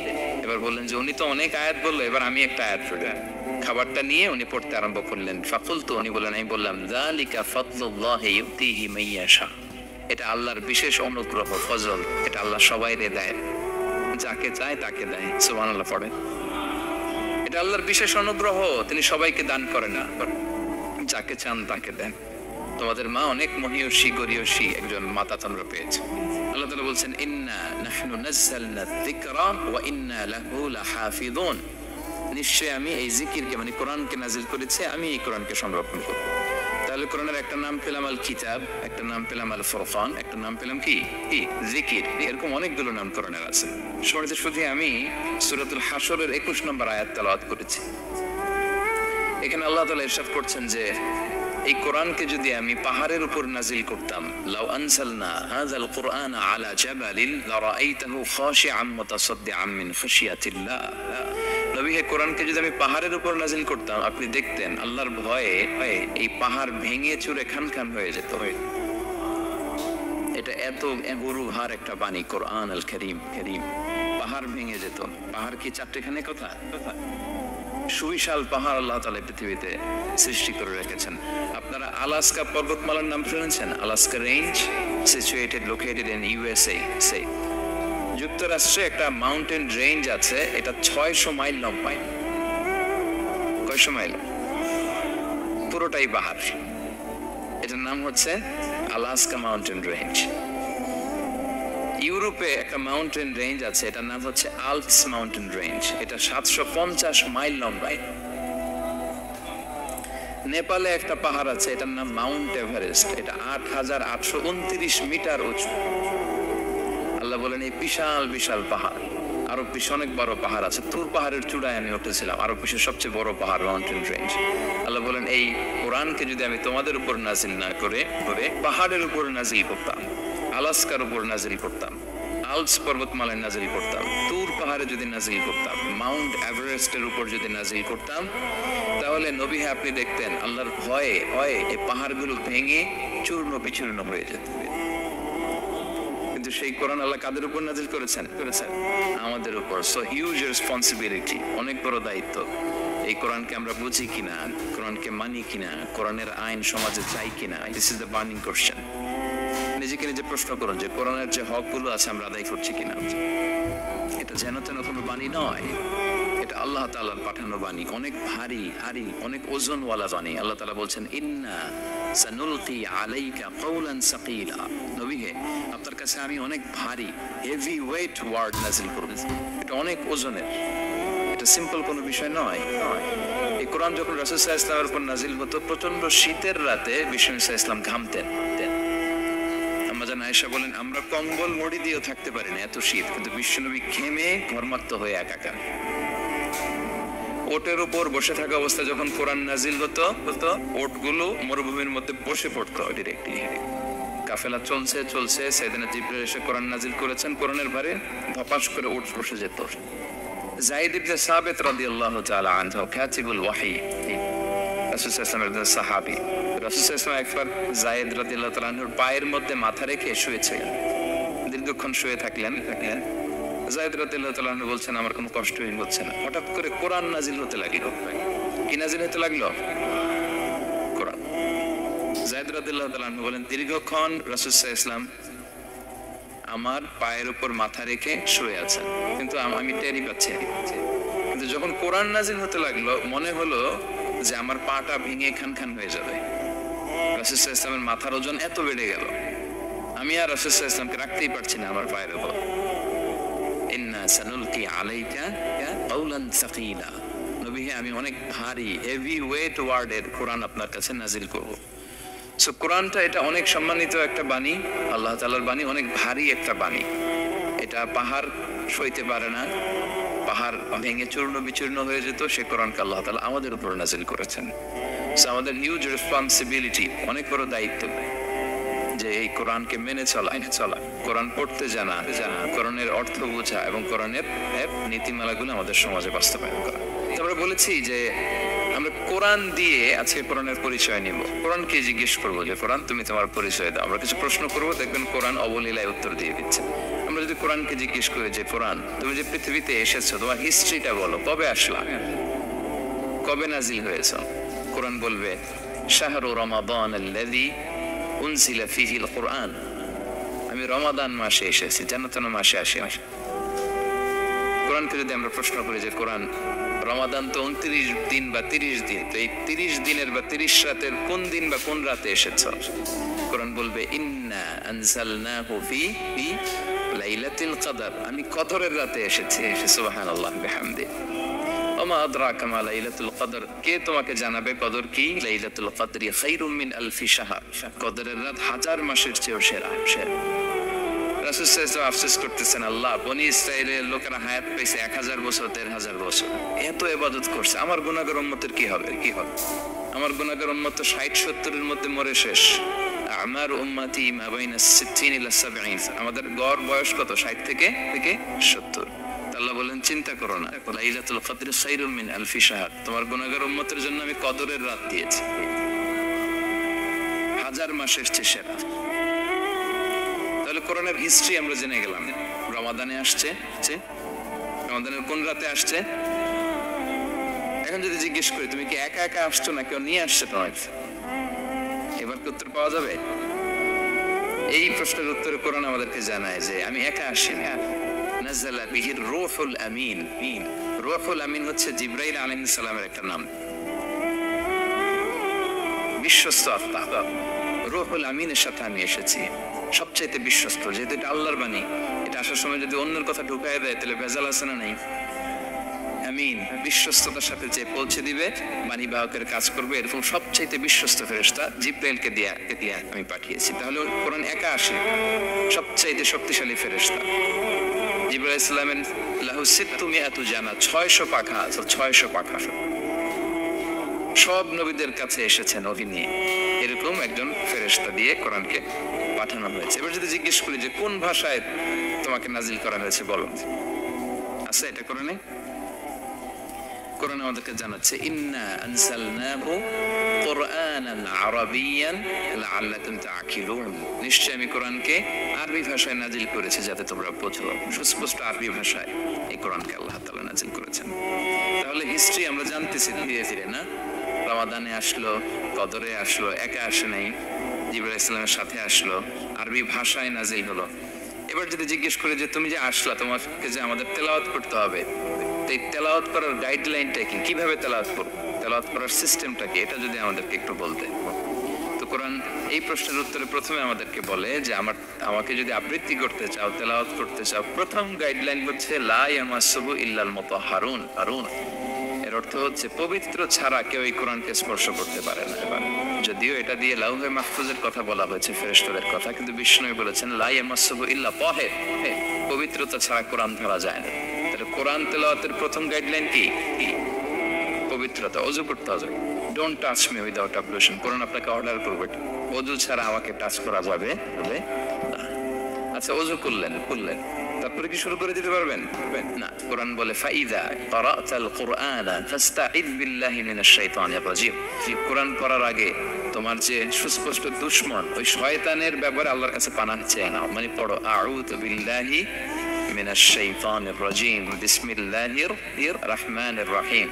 এবার বললেন যে উনি তো অনেক আয়াত বললো, এবার আমি একটা আয়াত পড়ি। খাবারটা নিয়ে উনি পড়তে আরম্ভ করলেন। ফাকুলতু, উনি বললেন, আমি বললাম যালিকা ফাদলুল্লাহি ইউতিহি মাইয়াশা, এটা আল্লাহর বিশেষ অনুগ্রহ, ফজল, এটা আল্লাহ সবাইরে দেয়, যাকে চায় তাকে দেয়। সুবহানাল্লাহ পড়েন। এটা আল্লাহর বিশেষ অনুগ্রহ, তিনি সবাইকে দান করেন না, যাকে চান তাকে দেন। তোমাদের মা অনেক মহিয়সী গরিয়সী একজন মাতা তোমরা পেয়েছে। আল্লাহ তাআলা বলছেন ইন্না নাহনু নাযালনা যিকরা ওয়া ইন্না লাহু লাহাফিযুন, নিশ্চয় আমি এই জিকিরকে মানে কোরআনকে নাজিল করেছি, আমি এই কোরআনকে সংরক্ষণ করব। তাহলে কোরআনের একটা নাম পেলাম আল কিতাব, একটা নাম পেলাম আল ফুরকান, একটা নাম পেলাম কি জিকির। এরকম অনেকগুলো নাম কোরআনের আছে। শুরুতে শুধু আমি সূরাতুল হাশরের 21 নম্বর আয়াত তেলাওয়াত করেছি। এখানে আল্লাহ তাআলা ইরশাদ করছেন যে এই কোরআনকে যদি আমি পাহাড়ের উপর নাজিল করতাম, লাউ আনসালনা হাযাল কুরআনা আলা জাবালিন লারাআইতাহু খাশিআম মুতাসাদ্দিআম মিন খাশিয়াতিল্লাহ। নবী, এই কোরআনকে যদি আমি পাহাড়ের উপর নাজিল করতাম, আপনি দেখতেন আল্লাহর ভয়ে এই পাহাড় ভেঙে চুরে খান হয়ে যেত। এটা এত গুরুভার একটা বাণী কোরআন আল কারীম, পাহাড় ভেঙে যেত। পাহাড় কি চারটেখানে কথা? সুবিশাল পাহাড় আল্লাহ তাআলা পৃথিবীতে সৃষ্টি করে রেখেছেন। আপনারা আলাস্কা পর্বতমালার নাম শুনেছেন? Alaska range located in USA. যুক্তরাষ্ট্রে একটা মাউন্টেন রেঞ্জ আছে, এটা 600 মাইল লম্বা। কয়শো মাইল? পুরোটাই পাহাড়। এটার নাম হচ্ছে আলাস্কা মাউন্টেন রেঞ্জ। ইউরোপে একটা মাউন্টেন রেঞ্জ আছে, এটার নাম হচ্ছে আল্পস মাউন্টেন রেঞ্জ, এটা 750 মাইল লম্বা। নেপালে একটা পাহাড় আছে, এটার নাম মাউন্ট এভারেস্ট, এটা 8829 মিটার উঁচু। আল্লাহ বলেন এই বিশাল বিশাল পাহাড় আরব বিশ্বে অনেক বড় পাহাড় আছে, তুর পাহাড়ের চূড়ায় আমি উঠেছিলাম, আরব বিশ্বের সবচেয়ে বড় পাহাড়, মাউন্টেন রেঞ্জ। আল্লাহ বলেন এই কোরআনকে যদি আমি তোমাদের উপর নাজিল না করে পাহাড়ের উপর নাজিল করতাম, আলাস্কার উপর নাজিল করতাম, আল্পস পর্বতমালায় নাজিল করতাম, তুর পাহাড়ে যদি নাজিল করতাম, মাউন্ট এভারেস্টের উপর যদি নাজিল করতাম, তাহলে নবী আপনি দেখতেন আল্লাহর ভয়ে ভয়ে এই পাহাড়গুলো ভেঙে চূর্ণ বিচূর্ণ হয়ে যেত। কিন্তু সেই কোরআন আল্লাহ কাদের উপর নাজিল করেছেন? আমাদের উপর। সো হিউজ রেসপন্সিবিলিটি, অনেক বড় দায়িত্ব। এই কোরআনকে আমরা বুঝি কিনা, কোরআনকে মানি কিনা, কোরআনের আইন সমাজে চাই কিনা, this is the burning question. নিজেকে নিজে প্রশ্ন করুন যে কোরআনের যে হকগুলো আছে আমরা আদায় করছি কিনা। এটা যেন তেন কোনো বাণী নয়, এটা আল্লাহ তাআলার পাঠানো বাণী, অনেক ভারী ভারী, অনেক ওজনওয়ালা বাণী। আল্লাহ তাআলা বলছেন ইন্না সানুলকি আলাইকা কাওলান সাকিলা, নবী হে আপনার কাছে আমি অনেক ভারী হেভি ওয়েট ওয়ার্ড নাযিল করব, এটা অনেক ওজনের, এটা সিম্পল কোনো বিষয় নয়। এই কোরআন যখন রাসূল সাল্লাল্লাহু আলাইহি ওয়াসাল্লামের উপর নাযিল হতো, প্রচন্ড শীতের রাতে বিশ্বনবী সাল্লাল্লাহু আলাইহি ওয়াসাল্লাম ঘামতেন। আয়েশা বলেন আমরা কম্বল মুড়ি দিয়েও থাকতে পারি না, এত শীত, কিন্তু বিশ্বনবী ঘেমে ঘর্মাক্ত হয়ে একাকার। ওটের উপর বসে থাকা অবস্থা যখন কোরআন নাজিল হতো, ওটগুলো মরুভূমির মধ্যে বসে পড়তো ডিরেক্টলি। কাফেলা চলছে সাইয়েদনা জিবরাইল এসে কোরআন নাজিল করেছেন, কোরআনের ভারে ধপাস করে ওট বসে যেত। যায়েদ ইবনে সাবিত রাদিয়াল্লাহু তাআলা আনহু কাতিবুল ওয়াহী, রাসূল সাল্লাল্লাহু আলাইহি ওয়াসাল্লামের সাহাবী, রাসূল সাল্লাল্লাহু আলাইহি ওয়াসাল্লাম একবার যায়েদ রাদিয়াল্লাহু তাআলা আনহুর পায়ের মধ্যে মাথা রেখে শুয়েছিলেন, দীর্ঘক্ষণ শুয়ে থাকলেন। যায়েদ রাদিয়াল্লাহু তাআলা আনহু বলছেন আমার কোনো কষ্টই হচ্ছে না। হঠাৎ করে কোরআন নাজিল হতে লাগলো। কি নাজিল হতে লাগলো? কোরআন। যায়েদ রাদিয়াল্লাহু তাআলা আনহু বলেন দীর্ঘক্ষণ রাসূল সাল্লাল্লাহু আলাইহি ওয়াসাল্লাম আমার পায়ের উপর মাথা রেখে শুয়ে আছেন, কিন্তু আমি টেরই পাচ্ছি। কিন্তু যখন কোরআন নাজিল হতে লাগলো মনে হলো যে আমার পাটা ভেঙে খান হয়ে যাবে। রাসূল সাল্লাল্লাহু আলাইহি ওয়াসাল্লামের মাথার ওজন এত বেড়ে গেল, আমি আর রাসূল সাল্লাল্লাহু আলাইহি ওয়াসাল্লামকে রাখতেই পারছি না আমার পায়ের উপর। ইন্না সানুলকি আলাইকা কাওলান সাকিলা, নবী হে আমি অনেক ভারী হেভি ওয়েট ওয়ার্ডের কোরআন আপনার কাছে নাজিল করব। সো কোরআনটা এটা অনেক সম্মানিত একটা বাণী, আল্লাহ তাআলার বাণী, অনেক ভারী একটা বাণী। এটা পাহাড় সইতে পারে না, পাহাড় ভেঙে চূর্ণ বিচূর্ণ হয়ে যেত, সে কোরআনকে আল্লাহ তাআলা আমাদের উপর নাজিল করেছেন। সো আমাদের হিউজ রেসপন্সিবিলিটি, অনেক বড় দায়িত্ব যে এই কোরআনকে মেনে চলা, কোরআন পড়তে জানা, কোরআনের অর্থ বোঝা এবং কোরআনের নীতিমালাগুলো আমাদের সমাজে বাস্তবায়ন করা। আমরা বলেছি যে আমরা কোরআন দিয়ে আজকে কোরআনের পরিচয় নিব। কোরআনকে জিজ্ঞেস করবো যে কোরআন তুমি তোমার পরিচয় দাও। আমরা কিছু প্রশ্ন করবো, দেখবেন কোরআন অবলীলায় উত্তর দিয়ে দিচ্ছে। আমরা যদি কোরআনকে জিজ্ঞেস করি যে কোরআন তুমি যে পৃথিবীতে এসেছো তোমার হিস্ট্রিটা বলো, কবে আসলা, কবে নাজিল হয়েছ? কোরআন বলবে শাহরু রমাদান আল্লাযী উনজিলা ফীহিল কুরআন, আমি রমাদান মাসে এসেছি, জান্নাতুল মাসে আসি। কোরআনকে যদি আমরা প্রশ্ন করি যে কোরআন রমাদান তো 29 দিন বা 30 দিন, তো এই 30 দিনের বা 30 রাতের কোন দিন বা কোন রাতে এসেছ? কোরআন বলবে ইন্না আনজালনাহু ফি লাইলাতুল কদর, আমি কদরের রাতে এসেছি। সুবহানাল্লাহ বিহামদি। ওমা আদরাকা মা লাইলাতুল কদর, কে তোমাকে জানাবে কদর কি? লাইলাতুল কদরি খায়রুম মিন আলফি শাহর, কদরের রাত 1000 মাসের চেয়েও সেরা। রাসূল সাল্লাল্লাহু আলাইহি ওয়াসাল্লাম আফসোস করতেছেন, আল্লাহ বনি ইসরাইলের লোকেরা হায়াত পেয়েছে 1000 বছর 13000 বছর, এত ইবাদত করছে, আমার গুনাহগার উম্মতের কি হবে? আমার গুনাহগার উম্মত তো 60-70 এর মধ্যে মরে শেষ। আমার উম্মতি মা বাইনা 60 ইলা 70, আমাদের গড় বয়স কত? 60 থেকে 70। আল্লাহ বলেন চিন্তা করো না, লাইলাতুল কদরি খায়রুম মিন আলফি শাহর, তোমার গুনাহগার উম্মতের জন্য আমি কদরের রাত দিয়েছি, 1000 মাসের চেয়ে সেরা। তাহলে কোরআনের হিস্ট্রি আমরা জেনে গেলাম। রমাদানে আসছে, রমাদানের কোন রাতে আসছে? এখন যদি জিজ্ঞেস করি তুমি কি একা একা আসছো না কেউ নিয়ে আসছে তোমার, এবার কি উত্তর পাওয়া যাবে? এই প্রশ্নের উত্তরে কোরআন আমাদেরকে জানায় যে আমি একা আসি না। নাযালা বিহির রূহুল আমিন, রূহুল আমিন হচ্ছে জিবরাইল আলাইহিস সালামের একটা নাম, বিশ্বস্ত আত্মা। রূহুল আমিনের সাথে আমি এসেছি, সবচাইতে বিশ্বস্ত, যেহেতু এটা আল্লাহর বাণী। এটা আসার সময় যদি অন্যের কথা ঢুকায় দেয় তাহলে ভেজাল আছে না নাই? আমিন, বিশ্বস্ততার সাথে যে পৌঁছে দিবে, বাণী বাহকের কাজ করবে, এরকম সবচাইতে বিশ্বস্ত ফেরেশতা জিব্রাইলকে দিয়ে আমি পাঠিয়েছি। তাহলে কোরআন একা আসে, সবচাইতে শক্তিশালী ফেরেশতা। জিবরাইল আলাইহিস সালামের লাহু সিত্তু মিআতু জানা, 600 পাখা আছে, 600 পাখা। সব নবীদের কাছে এসেছেন ওহী নিয়ে, এরকম একজন ফেরেশতা দিয়ে কোরআনকে পাঠানো হয়েছে। এবার যদি জিজ্ঞেস করি যে কোন ভাষায় তোমাকে নাজিল করা হয়েছে বলো, আছে এটা কোরআনে? কোরআন আমাদেরকে জানাচ্ছে ইন্না আনসালনাহু কুরআনান আরাবিয়ান লাআল্লাকুম তাআকিলুন, নিশ্চয় আমি কোরআনকে আরবি ভাষায় নাজিল করেছি যাতে তোমরা বোঝো। সুস্পষ্ট আরবি ভাষায় এই কোরআনকে আল্লাহ তাআলা নাজিল করেছেন। তাহলে হিস্ট্রি আমরা জানতেছি ধীরে ধীরে, না? রমাদানে আসলো, কদরে আসলো, একা আসে নাই, জিবরাইল আলাইহিস সালামের সাথে আসলো, আরবি ভাষায় নাজিল হলো। এবার যদি জিজ্ঞেস করি যে তুমি যে আসলা, তোমাকে যে আমাদের তেলাওয়াত করতে হবে, এই তেলাওয়াত করার গাইডলাইনটা কি, কিভাবে তেলাওয়াত করব, তেলাওয়াত করার সিস্টেমটা কি, এটা যদি আমাদেরকে একটু বলতে। তো কোরআন এই প্রশ্নের উত্তরে প্রথমে আমাদেরকে বলে যে আমাকে যদি আবৃত্তি করতে চাও, তেলাওয়াত করতে চাও, প্রথম গাইডলাইন হচ্ছে লা ইয়ামাসসুহু ইল্লাল মুতাহহারুন। এর অর্থ হচ্ছে পবিত্র ছাড়া কেউ এই কোরআনকে স্পর্শ করতে পারে না। যদিও এটা দিয়ে লাউহে মাহফুজের কথা বলা হয়েছে, ফেরেশতাদের কথা, কিন্তু বিষ্ণু বলেছেন লা ইয়ামাসসুহু ইল্লা তাহির, পবিত্রতা ছাড়া কোরআন ধরা যায় না। তাহলে কোরআন তেলাওয়াতের প্রথম গাইডলাইন কি? পবিত্রতা, ওযু করতে হবে। ডোন্ট টাচ মি উইদাউট অ্যাবলুশন, কোরআন আপনাকে অর্ডার করবে, ওযু ছাড়া আমাকে টাচ করা যাবে না। আচ্ছা, ওযু করলেন, তারপরে কি শুরু করে দিতে পারবেন না? কোরআন বলে ফাইদা ক্বারাতাল কুরআনা ফাস্তাইদ বিল্লাহি মিনাশ শাইতানির রাজিম। কোরআন পড়ার আগে তোমার যে সুস্পষ্ট দুশমন ওই শয়তানের ব্যাপারে আল্লাহর কাছে পানাহ চেয়ে নাও। মানে পড়ো আউযু বিল্লাহি মিনাশ শাইতানির রাজিম বিসমিল্লাহির রহমানির রহিম।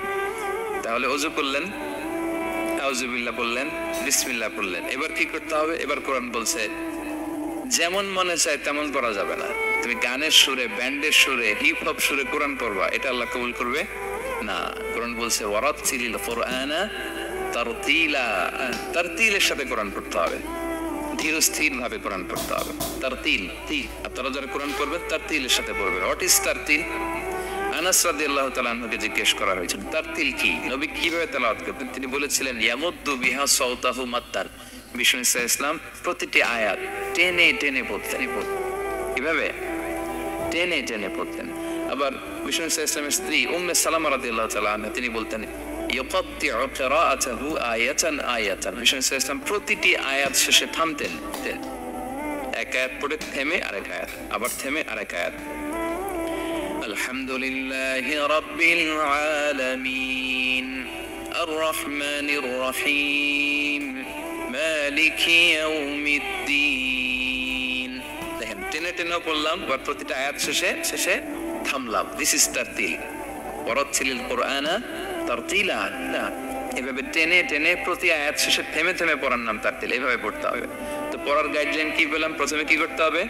তাহলে ওযু করলেন, আউযু বিল্লাহ বললেন, বিসমিল্লাহ বললেন। এবার কি করতে হবে? এবার কোরআন বলছে যেমন মনে চায় তেমন পড়া যাবে না। তুমি গানের সুরে, ব্যান্ডের সুরে, হিপ হপ সুরে কোরআন পড়বা, এটা আল্লাহ কবুল করবে না। কোরআন বলছে ওয়ারাতিলিল কুরআনা তারতিলা, তারতিলের সাথে কোরআন পড়তে হবে, ধীর স্থির ভাবে কোরআন পড়তে হবে। তারতিল, আপনারা যারা কোরআন পড়বেন তারতিলের সাথে পড়বেন। What is তারতিল? আনাস রাদিয়াল্লাহু তাআলা আনহুকে জিজ্ঞেস করা হয়েছিল তারতিল কি, নবী কিভাবে তেলাওয়াত করতেন। তিনি বলেছিলেন ইয়ামুদ্দু বিহা সাওতাহু মাত্তান, বিষ্ণু ইসলাম প্রতিটি আয়াত টেনে টেনে পড়তেন। কিভাবে? টেনে টেনে পড়তেন। আবার বিষ্ণু ইসলামের স্ত্রী উম্মে সালামা রাদিয়াল্লাহু তাআলা আনহা তিনি বলতেন ইয়াকাত্তিউ কিরাআতাহু আয়াতান আয়াতান, বিষ্ণু ইসলাম প্রতিটি আয়াত শেষে থামতেন, এক আয়াত পড়ে থেমে আরেক আয়াত, আবার থেমে আরেক আয়াত। আলহামদুলিল্লাহি রাব্বিল আলামিন আর রহমানির রহিম মালিকি ইয়াউমিদ্দিন। দেখেন টেনে টেনে পড়লাম, আবার প্রতিটা আয়াত শেষে থামলাম। This is তারতিল। ওয়ারাতিলিল কুরআনা তারতিলা, এভাবে টেনে টেনে প্রতি আয়াত শেষে থেমে থেমে পড়ার নাম তারতিল। এভাবে পড়তে হবে। তো পড়ার গাইডলাইন কি বললাম? প্রথমে কি করতে হবে?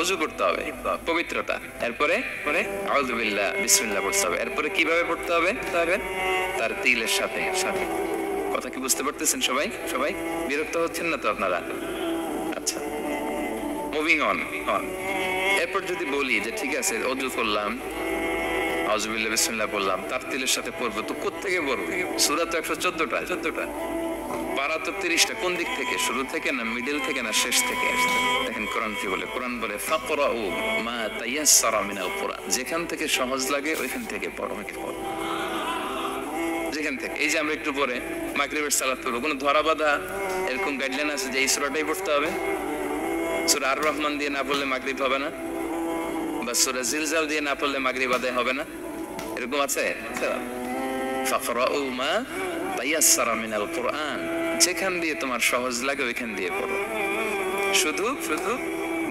ওযু করতে হবে, পবিত্রতা। এরপরে আউযু বিল্লাহ, বিসমিল্লাহ পড়তে হবে। এরপরে কিভাবে পড়তে হবে? তারতিলের সাথে। কথা কি বুঝতে পারতেছেন সবাই? বিরক্ত হচ্ছেন না তো আপনারা? আচ্ছা, মুভিং অন। এরপর যদি বলি যে ঠিক আছে ওযু করলাম, আউযু বিল্লাহ বিসমিল্লাহ বললাম, তারতিলের সাথে পড়বো, তো কোত্থেকে পড়বো? সূরা তো 114টা, পারা তো 30টা। কোন দিক থেকে? শুরু থেকে না মিডল থেকে না শেষ থেকে? দেখেন কোরআন কি বলে। কোরআন বলে ফাকরাউ মা তায়াসসারা মিনাল কুরআন, যেখান থেকে সহজ লাগে ওইখান থেকে পড়ো। যেখান থেকে, এই যে আমরা একটু পরে মাগরিবের সালাত পড়বো, কোনো ধরা বাঁধা এরকম গাইডলাইন আছে যে এই সূরাটাই পড়তে হবে? সূরা আর রহমান দিয়ে না পড়লে মাগরিব হবে না, বা সূরা জিলজাল দিয়ে না পড়লে মাগরিব আদায় হবে না, এরকম আছে? ফাকরাউ মা তায়াসসারা মিনাল কুরআন, যেখান দিয়ে তোমার সহজ লাগে ওইখান দিয়ে পড়ো। শুধু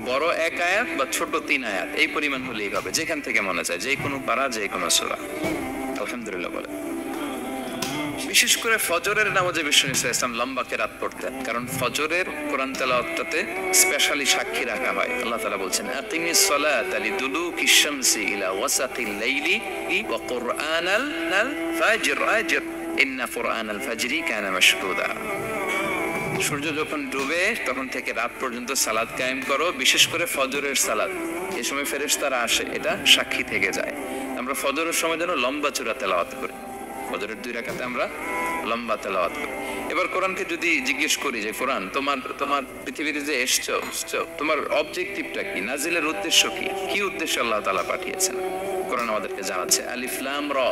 বড় এক আয়াত বা ছোট 3 আয়াত এই পরিমাণ হলেই হবে, যেখান থেকে মনে চায়, যে কোনো পারা, যে কোনো সূরা। আলহামদুলিল্লাহ বলে। বিশেষ করে ফজরের নামাজে বিষ্ণু ইসলাম লম্বা কেরাত পড়তেন, কারণ ফজরের কোরআন তেলাওয়াতটাতে স্পেশালি সাক্ষী রাখা হয়। আল্লাহ তাআলা বলছেন আকিমিস সালাতা লিদুলুকিশ শামসি ইলা ওয়াসাতিল লাইলি ওয়া কুরআনাল ফাজর ইন্না কুরআনাল ফাজরি কানা মাশহুদা। সূর্য যখন ডুবে তখন থেকে রাত পর্যন্ত সালাত কায়েম করো, বিশেষ করে ফজরের সালাত। এই সময় ফেরেশতারা আসে, এটা সাক্ষী থেকে যায়। আমরা ফজরের সময় যেন লম্বা চূড়া তেলাওয়াত করি, ফজরের 2 রাকাতে আমরা লম্বা তেলাওয়াত করি। এবার কোরআনকে যদি জিজ্ঞেস করি যে কোরআন তোমার পৃথিবীতে যে এসছো, তোমার অবজেক্টিভটা কি, নাজিলের উদ্দেশ্য কি, কি উদ্দেশ্যে আল্লাহ তাআলা পাঠিয়েছেন, কোরআন আমাদেরকে জানাচ্ছে আলিফ লাম রা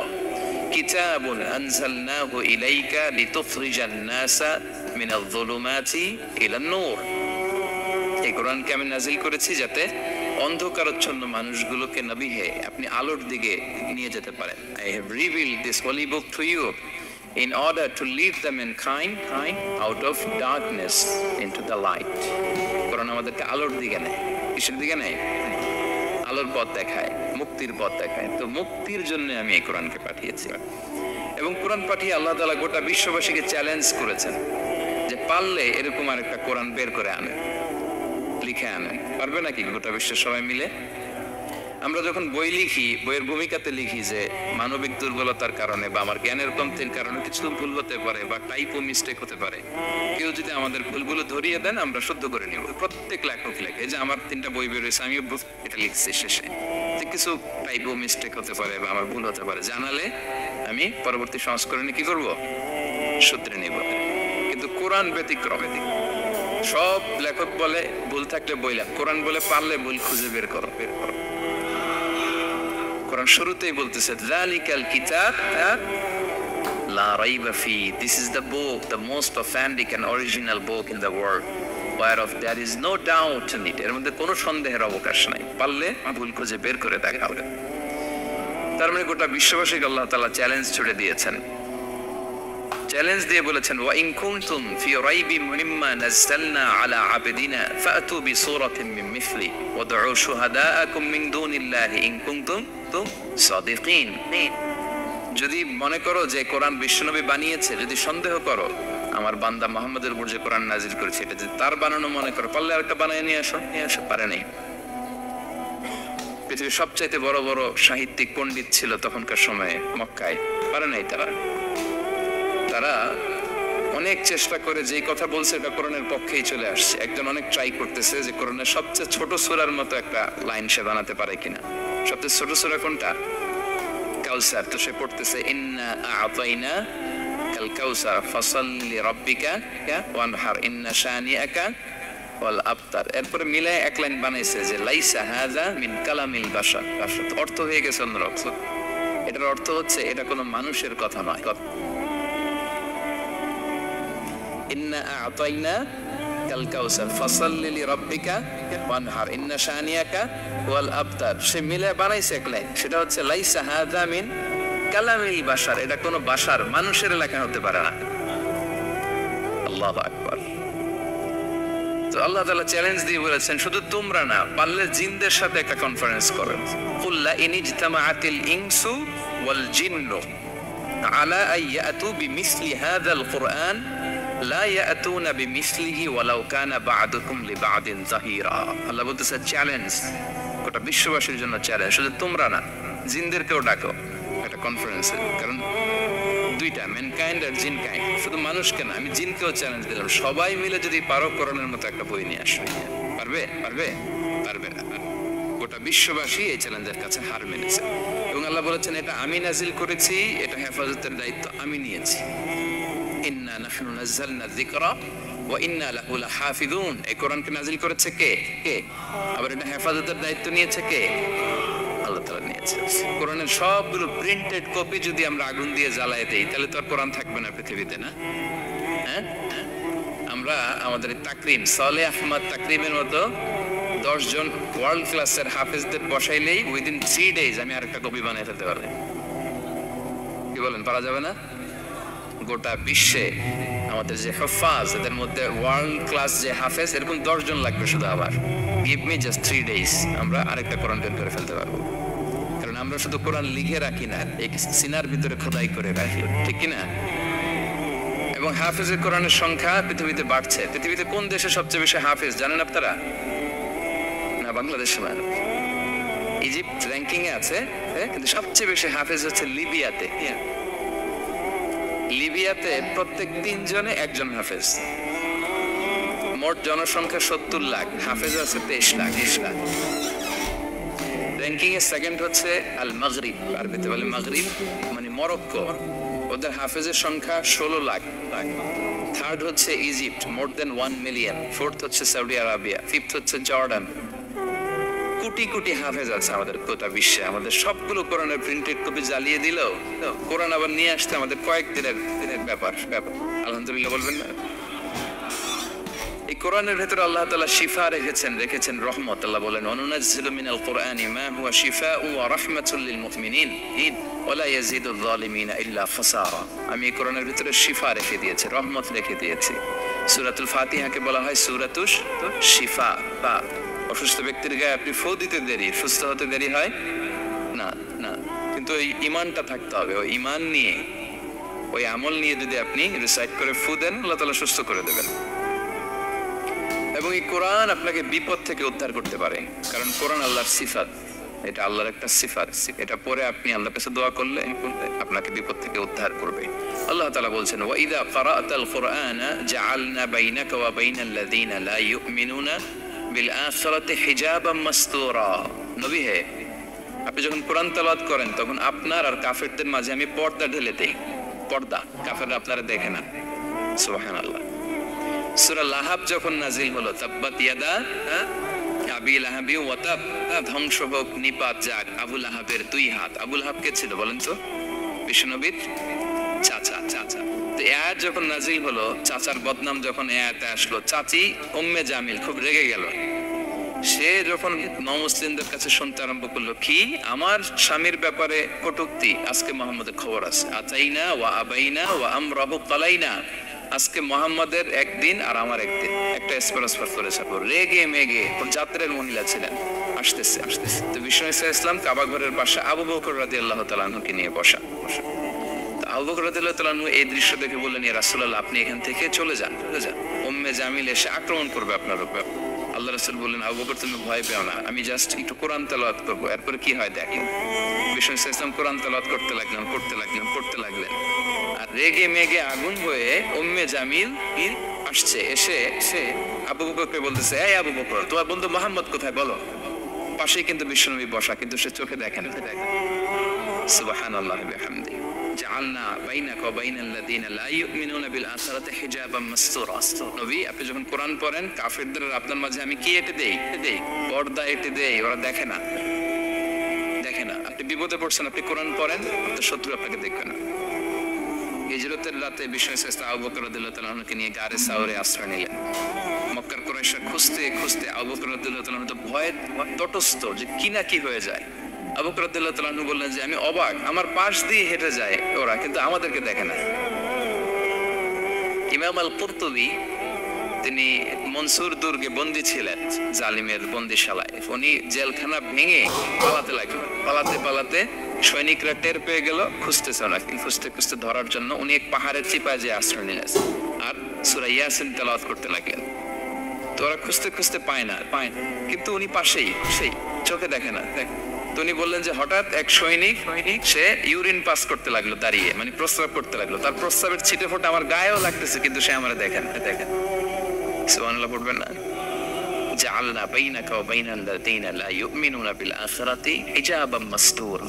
কিতাবুন আনজালনাহু ইলাইকা লিতুখরিজান নাসা মিনাল যুলুমাতি ইলান নূর। এই কোরআনকে আমি নাজিল করেছি যাতে অন্ধকারাচ্ছন্ন মানুষগুলোকে নবী হে আপনি আলোর দিকে নিয়ে যেতে পারেন। I have revealed this holy book to you in order to lead the mankind out of darkness into the light. কোরআন আমাদেরকে আলোর দিকে নেয়। কিসের দিকে নেয়? আলোর পথ দেখায়, মুক্তির পথ দেখায়। তো মুক্তির জন্য আমি এই কোরআনকে পাঠিয়েছি। এবং কোরআন পাঠিয়ে আল্লাহ তাআলা গোটা বিশ্ববাসীকে চ্যালেঞ্জ করেছেন যে পারলে এরকম আরেকটা কোরআন বের করে আনেন, লিখে আনেন। পারবে নাকি গোটা বিশ্বের সবাই মিলে? আমরা যখন বই লিখি, বইয়ের ভূমিকাতে লিখি যে মানবিক দুর্বলতার কারণে বা আমার জ্ঞানের কমতির কারণে কিছু ভুল হতে পারে বা টাইপো মিস্টেক হতে পারে, কেউ যদি আমাদের ভুলগুলো ধরিয়ে দেন আমরা শুদ্ধ করে নিব। প্রত্যেক লেখক লেখে যে আমার 3টা বই বের হয়েছে, আমি এটা লিখছি শেষে, যে কিছু টাইপো মিস্টেক হতে পারে বা আমার ভুল হতে পারে, জানালে আমি পরবর্তী সংস্করণে কি করব, শুধরে নিব। কিন্তু কোরআন ব্যতিক্রম। সব লেখক বলে ভুল থাকলে বই লেখ, কোরআন বলে পারলে ভুল খুঁজে বের করো। কোরআন শুরুতেই বলতেছে যালিকাল কিতাব লা রাইবা ফি, this is the book, the most authentic and original book in the world, whereof there is no doubt in it, এর মধ্যে কোনো সন্দেহের অবকাশ নাই, পারলে ভুল খুঁজে বের করে দেখা হবে। তার মানে গোটা বিশ্ববাসীকে আল্লাহ তাআলা চ্যালেঞ্জ ছুড়ে দিয়েছেন, চ্যালেঞ্জ দিয়ে বলেছেন ওয়া ইন কুনতুম ফি রাইবিন মিম্মা নাযালনা আলা আবদিনা ফাতু বিসূরাতিন মিন মিসলি ওয়াদউ শুহাদাআকুম মিন দুনিল্লাহি ইন কুনতুম সাদিকিন। যদি মনে করো যে কোরআন বিশ্বনবী বানিয়েছে, যদি সন্দেহ করো আমার বান্দা মুহাম্মদের উপর যে কোরআন নাজিল করেছে এটা যদি তার বানানো মনে করো, পারলে আরেকটা বানিয়ে নিয়ে আসো। পারে নাই। পৃথিবীর সবচাইতে বড় বড় সাহিত্যিক পণ্ডিত ছিল তখনকার সময়ে মক্কায়, পারে নাই তারা অনেক চেষ্টা করে যেই কথা বলছে এটা কোরআনের পক্ষেই চলে আসছে। একজন অনেক ট্রাই করতেছে যে কোরআনের সবচেয়ে ছোট সূরার মতো একটা লাইন সে বানাতে পারে কিনা। সবচেয়ে ছোট সূরা কোনটা? কাউসার। তো সে পড়তেছে ইন্না আ'তাইনা কাল কাউসার ফাসাল্লি রাব্বিকা ওয়ানহার ইন্না শানিআকা ওয়াল আবতার। এরপরে মিলায় এক লাইন বানাইছে যে লাইসা হাযা মিন কালামিল বাশার। অর্থ হয়ে গেছে অন্যরকম। এটার অর্থ হচ্ছে এটা কোনো মানুষের কথা নয়। ইন্না আ'তাইনা কাল কাউসার ফাসাল্লি লিরাব্বিকা ওয়ানহার ইন্না শানিআকা ওয়াল আবতার। সে মিলে বানাইছে এক লাইন, সেটা হচ্ছে লাইসা হাযা মিন কালামিল বাশার, এটা কোনো বাশার মানুষের লেখা হতে পারে না। আল্লাহু আকবার। তো আল্লাহ তাআলা চ্যালেঞ্জ দিয়ে বলেছেন শুধু তোমরা না, পারলে জিনদের সাথে একটা কনফারেন্স করেন। কুল লা ইন ইজতামাআতিল ইনসু ওয়াল জিন্নু আলা আইয়াতু বিমিসলি হাযাল কুরআন লা ইয়াতুনা বিমিসলিহি ওয়ালাউ কানা বা'দুকুম লিবা'দিন যাহিরা। আল্লাহ বলতেছে চ্যালেঞ্জ, গোটা বিশ্ববাসীর জন্য চ্যালেঞ্জ। শুধু তোমরা না, জিনদেরকেও ডাকো একটা কনফারেন্সে। কারণ দুইটা, ম্যানকাইন্ড আর জিনকাইন্ড। শুধু মানুষকে না, আমি জিনকেও চ্যালেঞ্জ দিলাম, সবাই মিলে যদি পারো কোরআনের মতো একটা বই নিয়ে আসো। পারবে? পারবে না। গোটা বিশ্ববাসী এই চ্যালেঞ্জের কাছে হার মেনেছে। এবং আল্লাহ বলেছেন এটা আমি নাজিল করেছি, এটা হেফাজতের দায়িত্ব আমি নিয়েছি। ইন্না নাহনু নাযালনা যিকরা ওয়া ইন্না লাহু লাহাফিজুন। এই কোরআনকে নাজিল করেছে কে? আবার এটা হেফাজতের দায়িত্ব নিয়েছে কে? আল্লাহ তাআলা নিয়েছে। কোরআনের সবগুলো প্রিন্টেড কপি যদি আমরা আগুন দিয়ে জ্বালায় দেই তাহলে তো আর কোরআন থাকবে না পৃথিবীতে, না? হ্যাঁ, আমরা আমাদের তাকরিম সালেহ আহমদ তাকরিমের মতো 10 জন ওয়ার্ল্ড ক্লাসের হাফেজদের বসাইলেই উইদিন 3 days আমি আরেকটা কপি বানিয়ে ফেলতে পারবো। কি বলেন, পারা যাবে না? গোটা বিশ্বে আমাদের যে হাফাজ, এদের মধ্যে ওয়ার্ল্ড ক্লাস যে হাফেজ এরকম 10 জন লাগবে শুধু। আবার গিভ মি জাস্ট 3 days, আমরা আরেকটা কোরআন বের করে ফেলতে পারবো। কারণ আমরা শুধু কোরআন লিখে রাখি না, এই সিনার ভিতরে খোদাই করে রাখি, ঠিক কি না? এবং হাফেজের কোরআনের সংখ্যা পৃথিবীতে বাড়ছে। পৃথিবীতে কোন দেশে সবচেয়ে বেশি হাফেজ জানেন আপনারা? না, বাংলাদেশে না, ইজিপ্ট র্যাঙ্কিং এ আছে, কিন্তু সবচেয়ে বেশি হাফেজ হচ্ছে লিবিয়াতে। লিবিয়াতে প্রত্যেক 3 জনে একজন হাফেজ। মোট জনসংখ্যা 70 লাখ, হাফেজ আছে 23 লাখ। র্যাঙ্কিং এ সেকেন্ড হচ্ছে আল মাগরিব, আরবিতে বলে মাগরিব মানে মরক্কো, ওদের হাফেজের সংখ্যা 16 লাখ। থার্ড হচ্ছে ইজিপ্ট, মোর দেন 1 মিলিয়ন। ফোর্থ হচ্ছে সৌদি আরবিয়া, ফিফথ হচ্ছে জর্ডান। কোটি কোটি হাফেজ আছে আমাদের গোটা বিশ্বে। আমাদের সবগুলো কোরআনের প্রিন্টেড কপি জ্বালিয়ে দিলেও কোরআন আবার নিয়ে আসতে আমাদের কয়েক দিনের ব্যাপার। আলহামদুলিল্লাহ বলবেন না? এই কোরআনের ভেতরে আল্লাহ তাআলা শিফা রেখেছেন রহমত। আল্লাহ বলেন অনুনাজ্জিলু মিনাল কুরআনি মা হুয়া শিফাউ ওয়া রাহমাতুল লিল মুমিনিন ওয়া লা ইয়াজিদুল যালিমিনা ইল্লা ফাসারা। আমি এই কোরআনের ভিতরে শিফা রেখে দিয়েছি, রহমত রেখে দিয়েছি। সূরাতুল ফাতিহাকে বলা হয় সূরাতুশ শিফা। বা অসুস্থ ব্যক্তির গায়ে আপনি ফু দিতে দেরি, সুস্থ হতে দেরি হয় না না, কিন্তু ওই ঈমানটা থাকতে হবে। ওই ঈমান নিয়ে, ওই আমল নিয়ে যদি আপনি রিসাইট করে ফু দেন, আল্লাহ তাআলা সুস্থ করে দেবেন। এবং এই কোরআন আপনাকে বিপদ থেকে উদ্ধার করতে পারে, কারণ কোরআন আল্লাহর সিফাত, এটা আল্লাহর একটা সিফাত। এটা পরে আপনি আল্লাহর কাছে দোয়া করলে আপনাকে বিপদ থেকে উদ্ধার করবে। আল্লাহ তাআলা বলছেন ওয়া ইযা ক্বারা'তাল কুরআনা জাআলনা বাইনাকা ওয়া বাইনাল্লাযীনা লা ইউমিনুনা বিল আখিরাতি হিজাবাম মাসতুরা। নবী হে, আপনি যখন কোরআন তেলাওয়াত করেন তখন আপনার আর কাফেরদের মাঝে আমি পর্দা ঢেলে দেই। পর্দা, কাফেররা আপনারা দেখে না। সুবহানাল্লাহ। সূরা লাহাব যখন নাজিল হলো, তাব্বাত ইয়াদা আবি লাহাবি ওয়া তাব, ধ্বংস হোক নিপাত যাক আবু লাহাবের 2 হাত। আবু লাহাব কে ছিল বলেন তো? বিশ্বনবীর চাচা। তো আয়াত যখন নাজিল হলো, চাচার বদনাম যখন আয়াতে আসলো, চাচি উম্মে জামিল খুব রেগে গেল। সে যখন নমুসলিমদের কাছে শুনতে আরম্ভ করলো, কি আমার স্বামীর ব্যাপারে কটূক্তি, আজকে মুহাম্মদের খবর আছে। আতাইনা ওয়া আবাইনা ওয়া আমরাহু কালাইনা, আজকে মুহাম্মাদের একদিন আর আমার একদিন, একটা স্পরস্পর করে যাবো। রেগে মেগে যাত্রের মহিলা ছিলেন, আসতেছে। তো বিষ্ণু ইসলাম কাবা ঘরের পাশে আবু বকর রাদিয়াল্লাহু তাআলা আনহুকে নিয়ে বসা। তো আবু বকর রাদিয়াল্লাহু তাআলা আনহু এই দৃশ্য দেখে বললেন, ইয়া রাসূলুল্লাহ, আপনি এখান থেকে চলে যান। উম্মে জামিল এসে আক্রমণ করবে আপনার উপর। আল্লাহ রাসূল বললেন, আবু বকর তুমি ভয় পেও না, আমি জাস্ট একটু কোরআন তেলাওয়াত করবো, এরপরে কি হয় দেখেন। বিষ্ণু ইসলাম কোরআন তেলাওয়াত করতে লাগলেন। আর রেগে মেগে আগুন হয়ে উম্মে জামিল আসছে। এসে আবু বকরকে বলতেছে, এই আবু বকর, তোমার বন্ধু মুহাম্মদ কোথায় বলো? পাশেই কিন্তু বিশ্বনবী বসা, কিন্তু সে চোখে দেখে না। সুবহানাল্লাহ ওয়া বিহামদিহি জাআলনা বাইনাকা ওয়া বাইনাল্লাযীনা লা ইউমিনুনা বিল আখিরাতি হিজাবাম মাসতুরা। নবী, আপনি যখন কোরআন পড়েন, কাফেরদের আর আপনার মাঝে আমি কি এঁটে দেই? পর্দা এঁটে দেই, ওরা দেখে না। আপনি বিপদে পড়ছেন, আপনি কোরআন পড়েন, আপনার শত্রু আপনাকে দেখবে না। হিজরতের রাতে বিষ্ণু ইসলাম আবু বকর রাদিয়াল্লাহু তাআলা আনহুকে নিয়ে গারে সাওরে আশ্রয় নিলেন। মক্কার কুরাইশরা খুঁজতে আবু বকর রাদিয়াল্লাহু তাআলা আনহু তো ভয়ে তটস্থ যে কি না কি হয়ে যায়। আবু বকর রাদিয়াল্লাহু তাআলা আনহু বললেন যে আমি অবাক, আমার পাশ দিয়ে হেঁটে যায় ওরা, কিন্তু আমাদেরকে দেখে না। ইমাম আল কুরতুবী, তিনি মনসুর দুর্গে বন্দী ছিলেন, জালিমের বন্দিশালায়। উনি জেলখানা ভেঙে পালাতে সৈনিকরা টের পেয়ে গেল, খুঁজতেছে ওনাকে। খুঁজতে ধরার জন্য উনি এক পাহাড়ের চিপায় যে আশ্রয় নিলেন আর সূরা ইয়াসিন তেলাওয়াত করতে লাগলেন। তো ওরা খুঁজতে পায় না, কিন্তু উনি পাশেই, সেই চোখে দেখে না। তো উনি বললেন যে হঠাৎ এক সৈনিক সে ইউরিন পাস করতে লাগলো দাঁড়িয়ে, মানে প্রস্রাব করতে লাগলো। তার প্রস্রাবের ছিটে ফোঁটা আমার গায়েও লাগতেছে, কিন্তু সে আমার দেখেন। সুবহানাল্লাহ পড়বেন না? জাআলনা বাইনাকা ওয়া বাইনাল্লাযীনা লা ইউমিনুনা বিল আখিরাতি হিজাবাম মাসতুরা।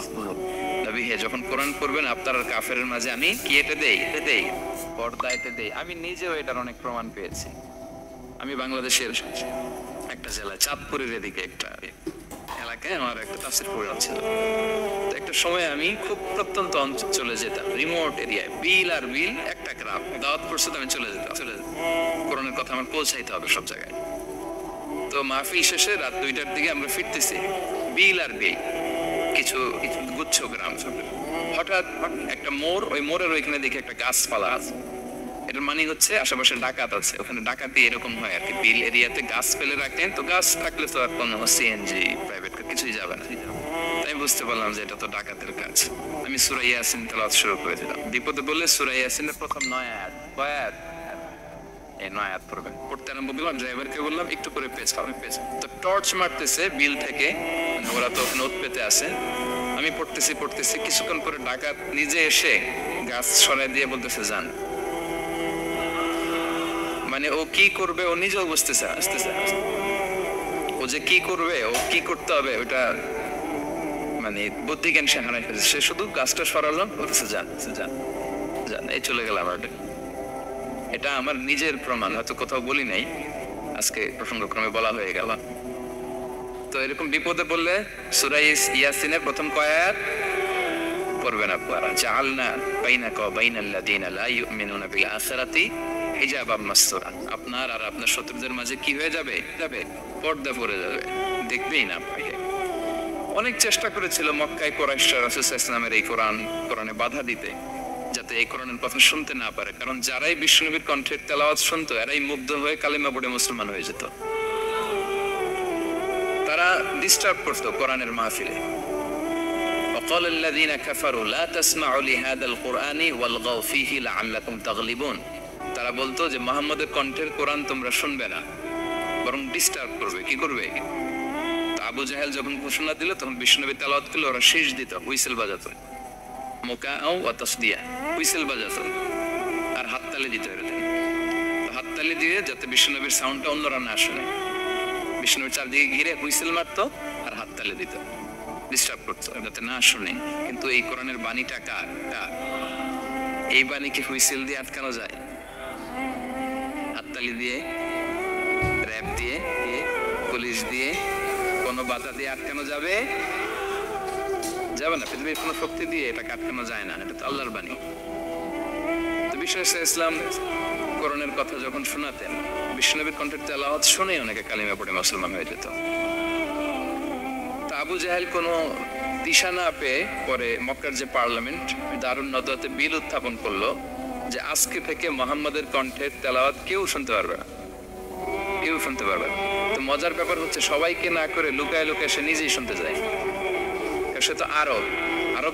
নবী হে, যখন কোরআন পড়বেন আপনার আর কাফেরের মাঝে আমি কি এঁটে দেই? পর্দা এঁটে দেই। আমি নিজেও এটার অনেক প্রমাণ পেয়েছি। আমি বাংলাদেশের একটা জেলা, চাঁদপুরের এদিকে একটা এলাকায় আমার একটা তাফসীর প্রোগ্রাম ছিল। একটা সময় আমি খুব প্রত্যন্ত অঞ্চল চলে যেতাম, রিমোট এরিয়ায়, বিল একটা গ্রাম। দাওয়াত করছে তো আমি চলে যেতাম। কোরআনের কথা আমার পৌঁছাইতে হবে সব জায়গায়। তো মাহফিল শেষে রাত 2টার দিকে আমরা ফিরতেছি, বিল কিছু গুচ্ছ গ্রাম। হঠাৎ একটা মোড়, ওই মোড়ের ওইখানে দেখি একটা গাছপালা আছে। এটার মানে হচ্ছে আশেপাশে ডাকাত আছে, ওখানে ডাকাতি এরকম হয় আর কি। বিল এরিয়াতে গাছ ফেলে রাখেন, তো গাছ থাকলে তো আর কোনো সিএনজি প্রাইভেট কিছুই যাবে না। তাই বুঝতে পারলাম যে এটা তো ডাকাতের কাজ। আমি সূরা ইয়াসিন তেলাওয়াত শুরু করে দিলাম। বিপদে বললে সূরা ইয়াসিনের প্রথম 9 আয়াত, এই 9 আয়াত পড়বেন। পড়তে আরম্ভ করলাম, ড্রাইভারকে বললাম একটু করে পেছ। তো টর্চ মারতেছে বিল থেকে, ওরা তো ওখানে উৎপেতে আছে। আমি পড়তেছি, কিছুক্ষণ পরে ডাকাত নিজে এসে গাছ সরাই দিয়ে বলতেছে যান। মানে ও কি করবে ও নিজেও বুঝতেছে। ও যে কি করবে, ও কি করতে হবে ওটা মানে বুদ্ধি জ্ঞান সে হারাই ফেলেছে, সে শুধু গাছটা সরালো, বলতেছে যান যান যান, এই চলে গেলাম। এটা আমার নিজের প্রমাণ, হয়তো কোথাও বলি নাই, আজকে প্রসঙ্গক্রমে বলা হয়ে গেল। তো এরকম বিপদে পড়লে সূরা ইয়াসিনের প্রথম কয় আয়াত পড়বেন আপনারা, জাআলনা বাইনাকা ওয়া বাইনাল্লাযিনা লা ইউমিনুনা বিল আখিরাতি হিজাবাম মাসতুরা। আপনার আর আপনার শত্রুদের মাঝে কি হয়ে যাবে? পর্দা পড়ে যাবে, দেখবেই না আপনাকে। অনেক চেষ্টা করেছিল মক্কায় কুরাইশরা রাসূল সাল্লাল্লাহু আলাইহি ওয়াসাল্লামের এই কোরআনে বাধা দিতে, যাতে এই কোরআনের কথা শুনতে না পারে। কারণ যারাই বিশ্বনবীর কণ্ঠের তেলাওয়াত শুনতো এরাই মুগ্ধ হয়ে কালিমা পড়ে মুসলমান হয়ে যেত। তারা ডিস্টার্ব করতো কোরআনের মাহফিলে। وقال الذين كفروا لا تسمعوا لهذا القرآن والغوا فيه لعلكم تغلبون। তারা বলতো যে মুহাম্মদের কণ্ঠের কোরআন তোমরা শুনবে না, বরং ডিস্টার্ব করবে। কি করবে? আবু জাহেল যখন ঘোষণা দিল তখন বিশ্বনবী তেলাওয়াত করলে ওরা শীষ দিত, হুইসেল বাজাতো, মুকাআও ওয়া তাসদিয়া, হুইসেল বাজাতো আর হাততালি দিত। এরকম হাততালি দিয়ে যাতে বিশ্বনবীর সাউন্ডটা অন্যরা না শুনে, বিশ্বনবীর চারদিকে ঘিরে হুইসেল মারতো আর হাততালি দিত, ডিস্টার্ব করতো যাতে না শুনে। কিন্তু এই কোরআনের বাণীটা কার? এই বাণীকে হুইসেল দিয়ে আটকানো যায়? হাততালি দিয়ে, র‍্যাব দিয়ে, পুলিশ দিয়ে, কোনো বাধা দিয়ে আটকানো যাবে? যাবে না। পৃথিবীর কোনো শক্তি দিয়ে এটা আটকানো যায় না, এটা তো আল্লাহর বাণী। তো বিশ্বনবী ইসলাম কোরআনের কথা যখন শোনাতেন, বিশ্বনবীর কণ্ঠের তেলাওয়াত শুনে অনেকে কালিমা পড়ে মুসলমান হয়ে যেত। তা আবু জাহেল কোনো দিশা না পেয়ে পরে মক্কার যে পার্লামেন্ট দারুন নদওয়াতে বিল উত্থাপন করলো যে আজকে থেকে মুহাম্মাদের কণ্ঠের তেলাওয়াত কেউ শুনতে পারবে না, কেউ শুনতে পারবে না। তো মজার ব্যাপার হচ্ছে সবাইকে না করে লুকায় লুকায় সে নিজেই শুনতে যায়। সে তো আরব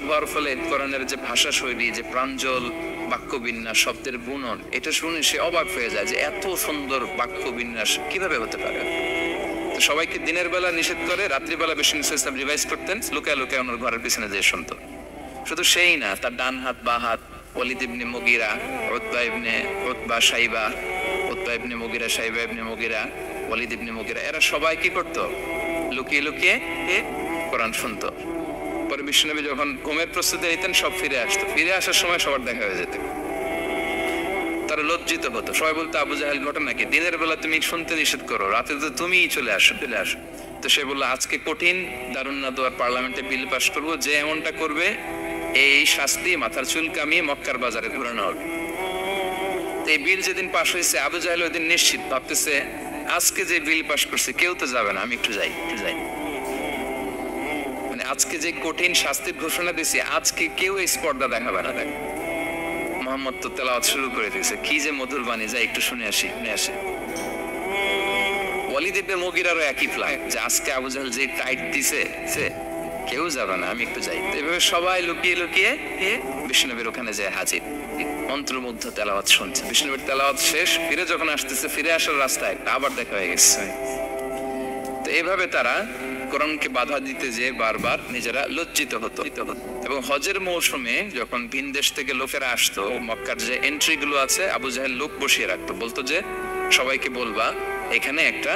হওয়ার ফলে কোরআনের যে ভাষা শৈলী, যে প্রাঞ্জল বাক্য বিন্যাস, শব্দের বুনন, এটা শুনে সে অবাক হয়ে যায় যে এত সুন্দর বাক্য বিন্যাস কিভাবে হতে পারে। তো সবাইকে দিনের বেলা নিষেধ করে, রাত্রিবেলা বিশ্বনবী সাল্লাল্লাহু আলাইহি ওয়াসাল্লাম রিভাইজ করতেন, লুকায় লুকায় ওনার ঘরের পিছনে যেয়ে শুনতো। শুধু সেই না, তার ডান হাত বা হাত ওয়ালিদ ইবনে মুগীরা, উতবা ইবনে শাইবা, উতবা ইবনে মুগীরা, শাইবা ইবনে মুগীরা, ওয়ালিদ ইবনে মুগীরা, এরা সবাই কি করতো? লুকিয়ে লুকিয়ে কোরআন শুনতো। পরে বিশ্বনবী যখন ঘুমের প্রস্তুতি নিতেন সব ফিরে আসতো, ফিরে আসার সময় সবার দেখা হয়ে যেত। তারা লজ্জিত হতো, সবাই বলতো আবু জাহেল ঘটনা কি? দিনের বেলা তুমি শুনতে নিষেধ করো, রাতে তো তুমিই চলে আসো। তো সে বললো আজকে কঠিন দারুন নাদওয়ার পার্লামেন্টে বিল পাস করবো, যে এমনটা করবে এই শাস্তি মাথার চুল কামিয়ে মক্কার বাজারে ঘুরানো হবে। এই বিল যেদিন পাস হয়েছে আবু জাহেল ওই দিন নিশ্চিত ভাবতেছে আজকে যে বিল পাস করছে কেউ তো যাবে না, আমি একটু যাই। মানে আজকে যে কঠিন শাস্তির ঘোষণা দিয়েছে আজকে কেউ এই স্পর্ধা দেখাবে না। দেখ মুহাম্মদ তো তেলাওয়াত শুরু করে দিয়েছে, কি যে মধুর বাণী, যাই একটু শুনে আসি। ওয়ালিদ ইবনে মুগীরারও একই প্ল্যান যে আজকে আবু জাহেল যে টাইট দিছে কেউ যাবে না, আমি একটু যাই। এভাবে সবাই লুকিয়ে লুকিয়ে বিশ্বনবীর ওখানে যায় হাজির, মন্ত্রমুগ্ধ তেলাওয়াত শুনছে। বিশ্বনবীর তেলাওয়াত শেষ, ফিরে যখন আসতেছে, ফিরে আসার রাস্তায় আবার দেখা হয়ে গেছে। তো এইভাবে তারা কোরআনকে বাধা দিতে যে বারবার নিজেরা লজ্জিত হতো। এবং হজের মৌসুমে যখন ভিন দেশ থেকে লোকেরা আসতো, মক্কার যে এন্ট্রি গুলো আছে আবু জাহেল লোক বসিয়ে রাখতো, বলতো যে সবাইকে বলবা এখানে একটা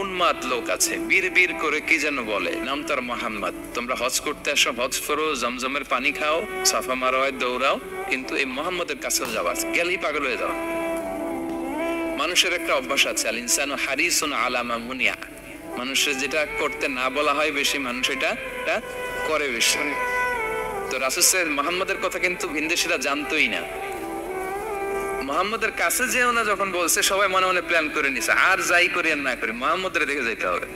উন্মাদ লোক আছে, বীর বীর করে কি যেন বলে, নাম তার মুহাম্মদ। তোমরা হজ করতে আসো, হজ করো, জমজমের পানি খাও, সাফা মারওয়ায় দৌড়াও, কিন্তু এই মুহাম্মদের কাছেও যাওয়া, গেলেই পাগল হয়ে যাও। মানুষের একটা অভ্যাস আছে, আল ইনসানু হারিসুন আলা মা মুনিয়া, মানুষের যেটা করতে না বলা হয় বেশি, মানুষ এটা করে বেশি। তো রাসূল সাল্লাল্লাহু মুহাম্মদের কথা কিন্তু ভিনদেশীরা জানতোই না। মুহাম্মদের কাছে যেও না যখন বলছে, সবাই মনে মনে প্ল্যান করে নিছে আর যাই করি আর না করি মুহাম্মদের দেখে যাইতে হবে।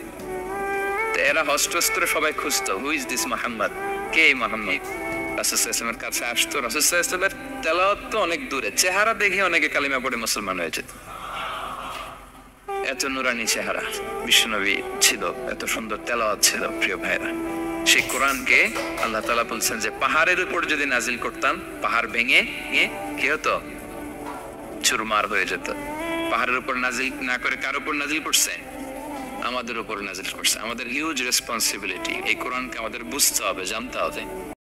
তো এরা হস্টস করে সবাই খুঁজতো, হু ইজ দিস মুহাম্মদ, কে এই মুহাম্মদ? রাসূল সাল্লাল্লাহু আলাইহি ওয়াসাল্লামের কাছে আসতো, রাসূল সাল্লাল্লাহু আলাইহি ওয়াসাল্লামের তেলাওয়াত তো অনেক দূরে, চেহারা দেখে অনেকে কালিমা পড়ে মুসলমান হয়ে যেত। এত নুরানি চেহারা বিশ্বনবী ছিল, এত সুন্দর তেলাওয়াত ছিল। প্রিয় ভাইরা, সেই কোরআনকে আল্লাহ তাআলা বলছেন যে পাহাড়ের উপর যদি নাজিল করতাম, পাহাড় ভেঙে কি হতো? চুরমার হয়ে যেত। পাহাড়ের উপর নাজিল না করে কার উপর নাজিল করছে? আমাদের উপর নাজিল করছে। আমাদের হিউজ রেসপন্সিবিলিটি, এই কোরআনকে আমাদের বুঝতে হবে, জানতে হবে।